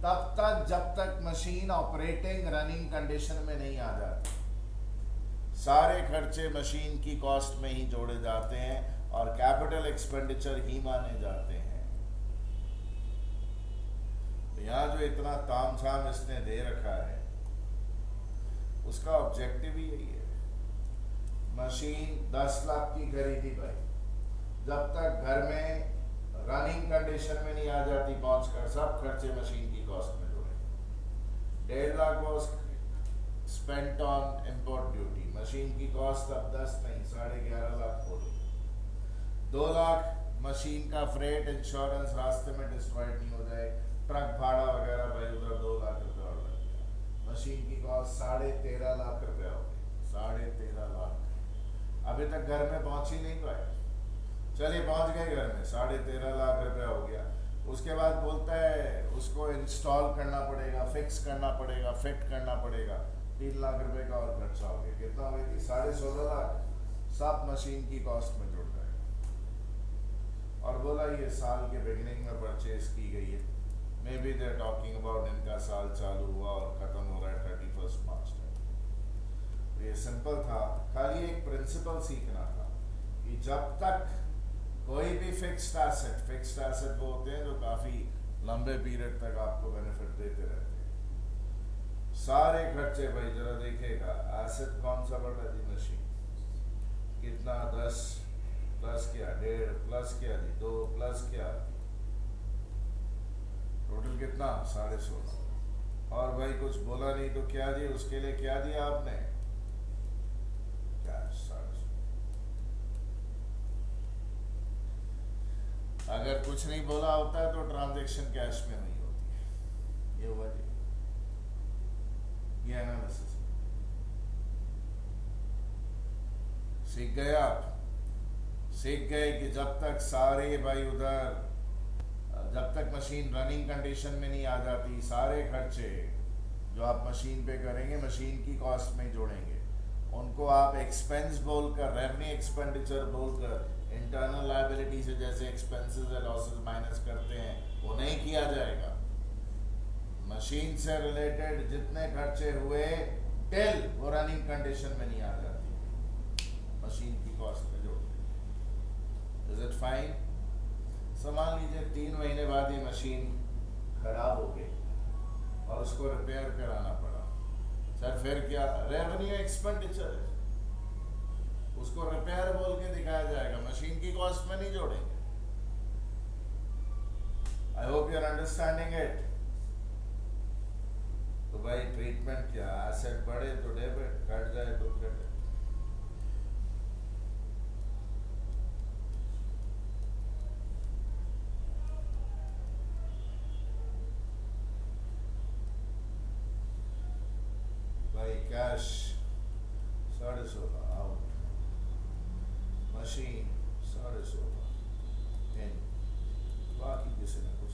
तब तक जब तक मशीन ऑपरेटिंग रनिंग कंडीशन में नहीं आ जाती। सारे खर्चे मशीन की कॉस्ट में ही जोड़े जाते हैं और कैपिटल एक्सपेंडिचर ही माने जाते हैं। तो यहाँ जो इतना तामझाम इसने दे रखा है उसका ऑब्जेक्टिव ही यही है। मशीन 10 लाख की खरीदी भाई, जब तक घर में रनिंग कंडीशन में नहीं आ जाती पहुंचकर, सब खर्चे मशीन की कॉस्ट में जोड़े। 1.5 lakh was spent on import duty, machine की कॉस्ट अब 10 नहीं 11.5 लाख हो गई। 2 लाख मशीन का फ्रेट इंश्योरेंस, रास्ते में डिस्ट्रॉयड नहीं हो जाए, ट्रक भाड़ा वगैरह भाई उधर 2 लाख रुपया और लग गया। मशीन की कॉस्ट 13.5 लाख रुपया हो गई, 13.5 लाख। अभी तक घर में पहुंच ही नहीं पाए, चलिए पहुंच गए घर में, 13.5 लाख रुपया हो गया। उसके बाद बोलता है उसको इंस्टॉल करना पड़ेगा, फिक्स करना पड़ेगा, फिट करना पड़ेगा, 3 लाख रुपए का और खर्चा हो गया। कितना हो गई? 16.5 लाख सब मशीन की कॉस्ट में जुड़ गए। और बोला ये साल के बिगिनिंग में परचेज की गई है, may be they talking about इनका साल चालू हुआ और खत्म हो रहा है 31 मार्च तक। तो ये सिंपल था, खाली एक प्रिंसिपल सीखना था कि जब तक कोई भी फिक्स्ड एसेट वो होते हैं जो काफी लंबे पीरियड तक आपको बेनिफिट देते रहते हैं। सारे खर्चे भाई जरा देखिएगा, एसेट कौन सा बढ़ रहा है? मशीन कितना? 10 प्लस क्या 1.5 प्लस क्या 2 प्लस क्या, टोटल कितना? 16.5। और भाई कुछ बोला नहीं तो क्या दिया उसके लिए? क्या दिया आपने? कैश 16.5। अगर कुछ नहीं बोला होता है तो ट्रांजैक्शन कैश में नहीं होती है। ये हुआ जी, ये एनालिसिस सीख गए आप। सीख गए कि जब तक सारे भाई उधर, जब तक मशीन रनिंग कंडीशन में नहीं आ जाती, सारे खर्चे जो आप मशीन पे करेंगे मशीन की कॉस्ट में जोड़ेंगे, उनको आप एक्सपेंस बोलकर, रेवेन्यू एक्सपेंडिचर बोलकर, इंटरनल लायबिलिटी से जैसे एक्सपेंसेस और लॉसेस माइनस करते हैं वो नहीं किया जाएगा। मशीन से रिलेटेड जितने खर्चे हुए टिल वो रनिंग कंडीशन में नहीं आ जाती, मशीन की कॉस्ट में जोड़ते हैं। Is it fine? मान लीजिए 3 महीने बाद ये मशीन खराब हो गई और उसको रिपेयर कराना पड़ा, सर फिर क्या? रेवेन्यू एक्सपेंडिचर है, उसको रिपेयर बोल के दिखाया जाएगा, मशीन की कॉस्ट में नहीं जोड़ेंगे। I hope you are understanding it. तो भाई ट्रीटमेंट क्या? एसेट बढ़े तो डेबिट, घट जाए तो क्रेडिट। भाई कैश 16.5 आउट, मशीन 16.5 इन, बाकी किसी ने कुछ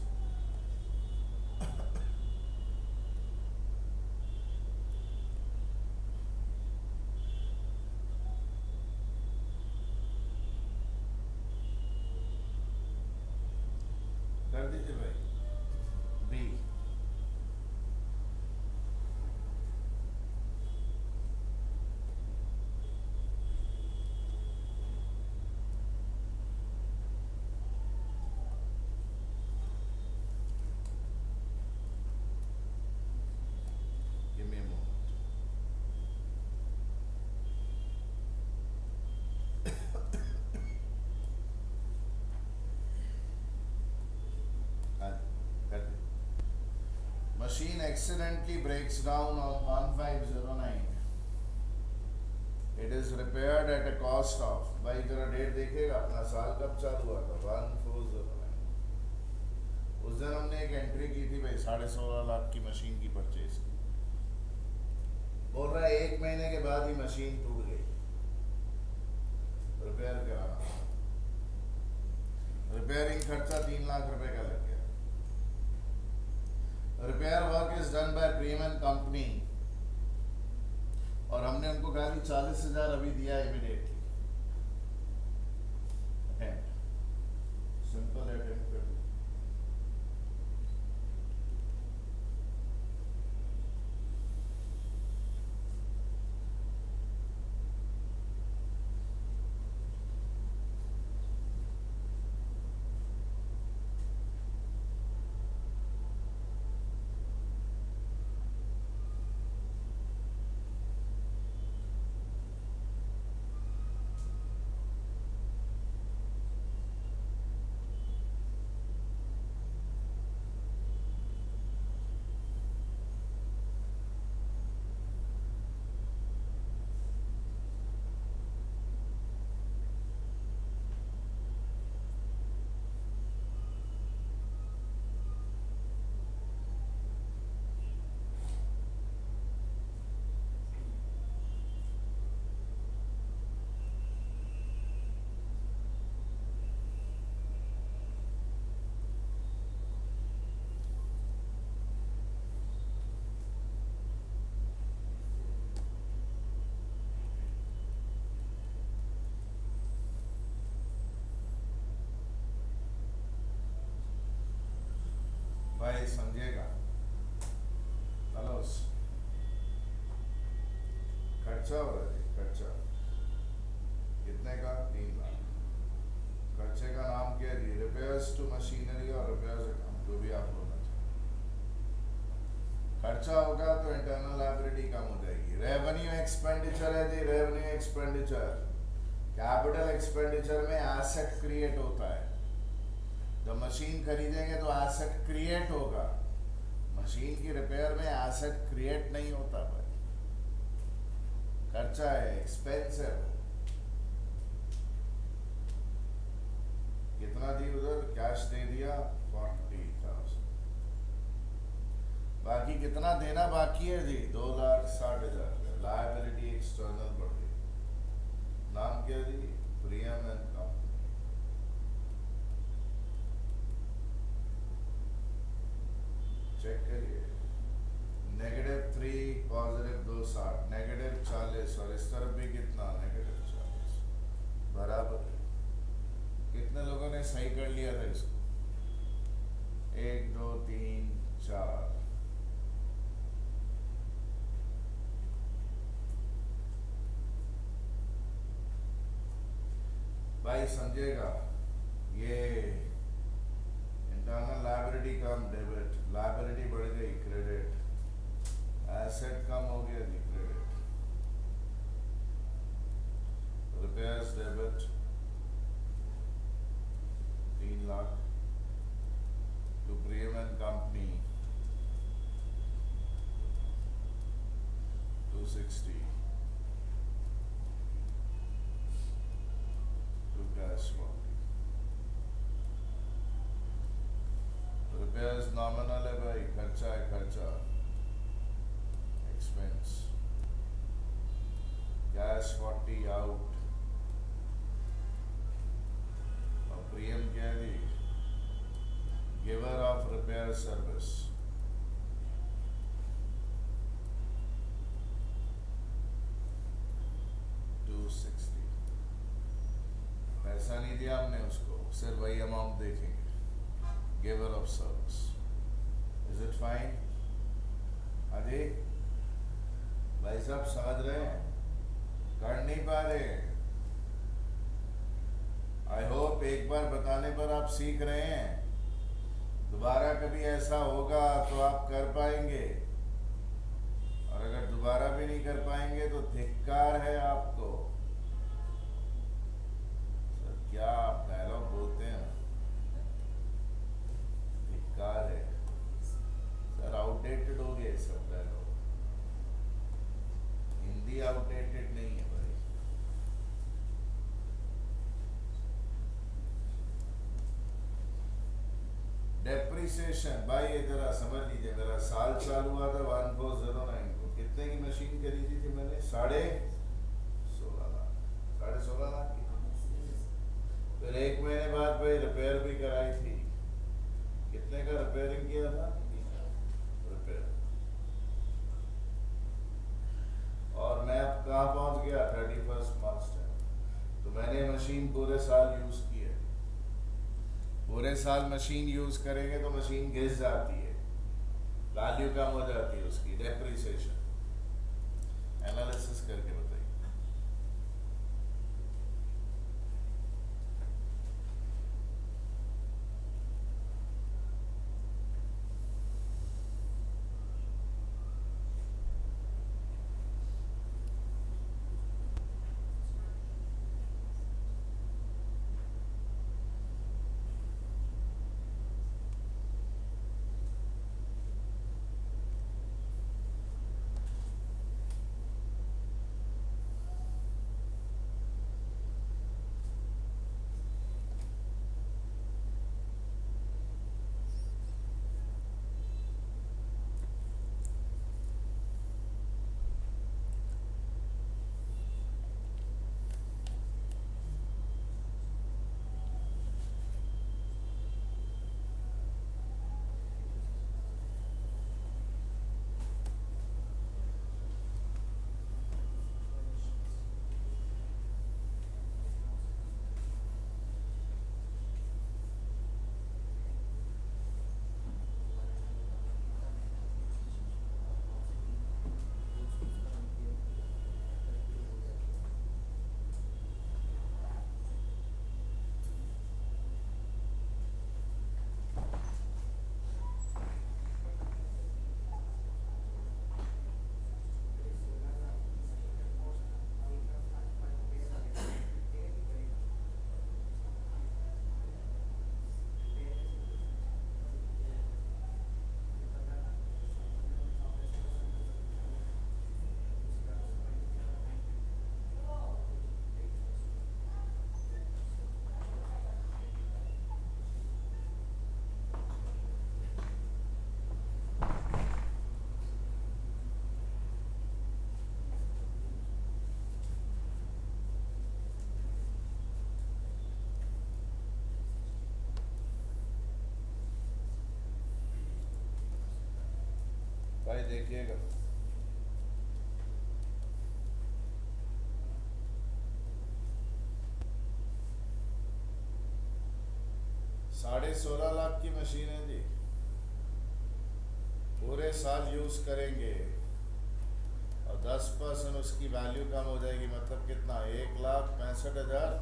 कर दीजिए भाई। B give me a moment। Machine accidentally breaks down on 1509 it is repaired at a cost of, भाई जरा डेट देखिएगा अपना साल कब चालू हुआ था, 1409। उस दिन हमने एक एंट्री की थी भाई 16.5 लाख की मशीन की परचेज की। बोल रहा है 1 महीने के बाद ही मशीन टूट गई, रिपेयर कराना, रिपेयरिंग खर्चा 3 लाख रुपए का लग गया। Repair work is done by premium company, और हमने उनको खाली 40,000 अभी दिया इमीडिएटली। सिंपल अटेम्प्ट कर दिया। भाई समझिएगा, हेलो, खर्चा हो रहा है जी, खर्चा कितने का, 3 लाख। खर्चे का नाम क्या है जी, रिपेयर्स टू मशीनरी और रिपेयर्स अकाउंट, जो भी आप बोलना चाहें। खर्चा होगा तो इंटरनल लायबिलिटी कम हो जाएगी। रेवेन्यू एक्सपेंडिचर है जी, रेवेन्यू एक्सपेंडिचर, कैपिटल एक्सपेंडिचर में एसेट क्रिएट होता है। जब मशीन खरीदेंगे तो एसेट क्रिएट होगा, मशीन की रिपेयर में एसेट क्रिएट नहीं होता भाई, खर्चा है, एक्सपेंस है। कितना दी उधर, कैश दे दिया 40,000, बाकी कितना देना बाकी है जी, 2,60,000। लायबिलिटी एक्सटर्नल बढ़ गई, नाम क्या जी, प्रीमियम एंड कंपनी। चेक करिए, -3 +2 60, -40, और इस तरफ भी कितना, -40, बराबर है। कितने लोगों ने सही कर लिया था इसको, 1 2 3 4, भाई समझेगा, ये इंटरनल लायबिलिटी कम, डेबिट, लायबिलिटी बढ़ गई, क्रेडिट, एसेट कम हो गया जी, credit, repairs debit 3 lakh, to premium company 260, to cash 40। Repairs nominal है भाई, खर्चा है, खर्चा एक्सपेंस, कैश 40 आउट, और प्रीमियम क्या है जी, गिवर ऑफ रिपेयर सर्विस, पैसा नहीं दिया हमने उसको, सिर्फ वही अमाउंट देखेंगे, giver of service. Is it fine? अरे भाई साहब समझ रहे हैं, कर नहीं पा रहे। आई होप एक बार बताने पर आप सीख रहे हैं, दोबारा कभी ऐसा होगा तो आप कर पाएंगे, और अगर दोबारा भी नहीं कर पाएंगे तो धिक्कार है आपको। सर क्या आप डायलॉग बोलते हैं, धिक्कार है सर, आउटडेटेड हो गए सब डायलॉग, हिंदी आउटडेटेड नहीं है भाई। डेप्रिसिएशन भाई ये जरा समझ लीजिए, मेरा साल चालू हुआ था 1409 को, कितने की मशीन खरीदी थी मैंने? 16.5 लाख, 16.5 लाख की। फिर 1 महीने बाद भाई रिपेयर भी कराई थी, कितने का रिपेयरिंग किया था? रिपेयर। और मैं अब कहाँ पहुंच गया? 31 मार्च तक। तो मैंने मशीन पूरे साल यूज की है। पूरे साल मशीन यूज करेंगे तो मशीन घिस जाती है, वैल्यू कम हो जाती है उसकी, डेप्रिसिएशन। एनालिसिस करके बताइए। भाई देखिएगा, $16.5 लाख की मशीन है जी, पूरे साल यूज करेंगे और 10% उसकी वैल्यू कम हो जाएगी, मतलब कितना? 1,65,000।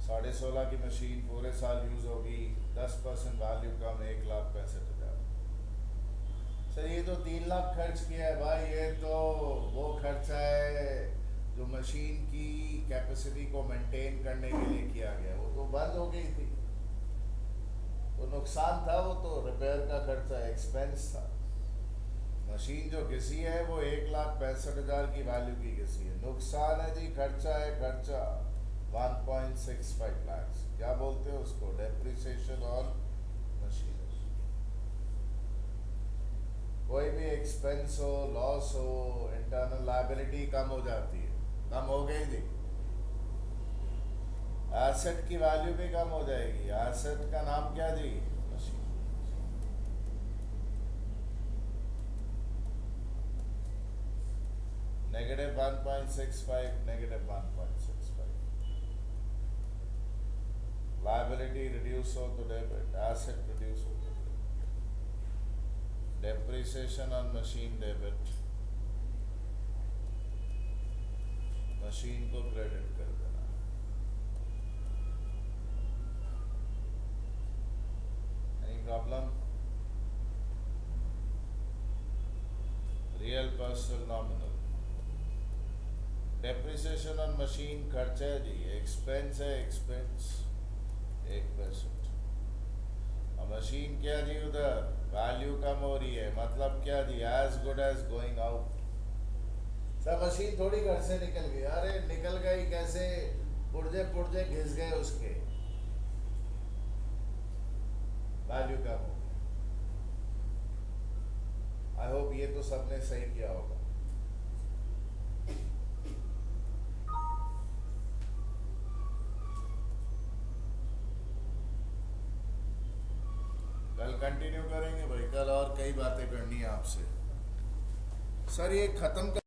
$16.5 की मशीन पूरे साल यूज होगी, 10% वैल्यू कम, 1,65,000। सर ये तो 3 लाख खर्च किया है भाई, ये तो वो खर्चा है जो मशीन की कैपेसिटी को मेंटेन करने के लिए किया गया, वो तो बंद हो गई थी, वो नुकसान था, वो तो रिपेयर का खर्चा एक्सपेंस था। मशीन जो घिसी है वो 1,65,000 की वैल्यू की घिसी है, नुकसान है जी, खर्चा है, खर्चा 1.65 लाख, क्या बोलते हैं उसको? Depreciation on machine. कोई भी एक्सपेंस हो, लॉस हो, इंटरनल लायबिलिटी कम हो जाती है, कम हो गई थी। एसेट की वैल्यू भी कम हो जाएगी, एसेट का नाम क्या जी? मशीन। -1.65, -1.65। लायबिलिटी रिड्यूस हो तो डेबिट, एसेट रिड्यूस हो तो depreciation on machine debit, machine को क्रेडिट कर देना। Any problem? Real personal nominal. Depreciation on machine खर्च है जी, एक्सपेंस है, एक्सपेंस 1%। और मशीन क्या जी? उधर वैल्यू कम हो रही है, मतलब क्या जी? As good as going out. सब मशीन थोड़ी घर से निकल गई, अरे निकल गई कैसे? पुर्जे पुर्जे घिस गए उसके, वैल्यू कम हो गया। आई होप ये तो सबने सही किया होगा। कल कंटिन्यू करेंगे भाई, कल और कई बातें करनी है आपसे। सर ये खत्म कर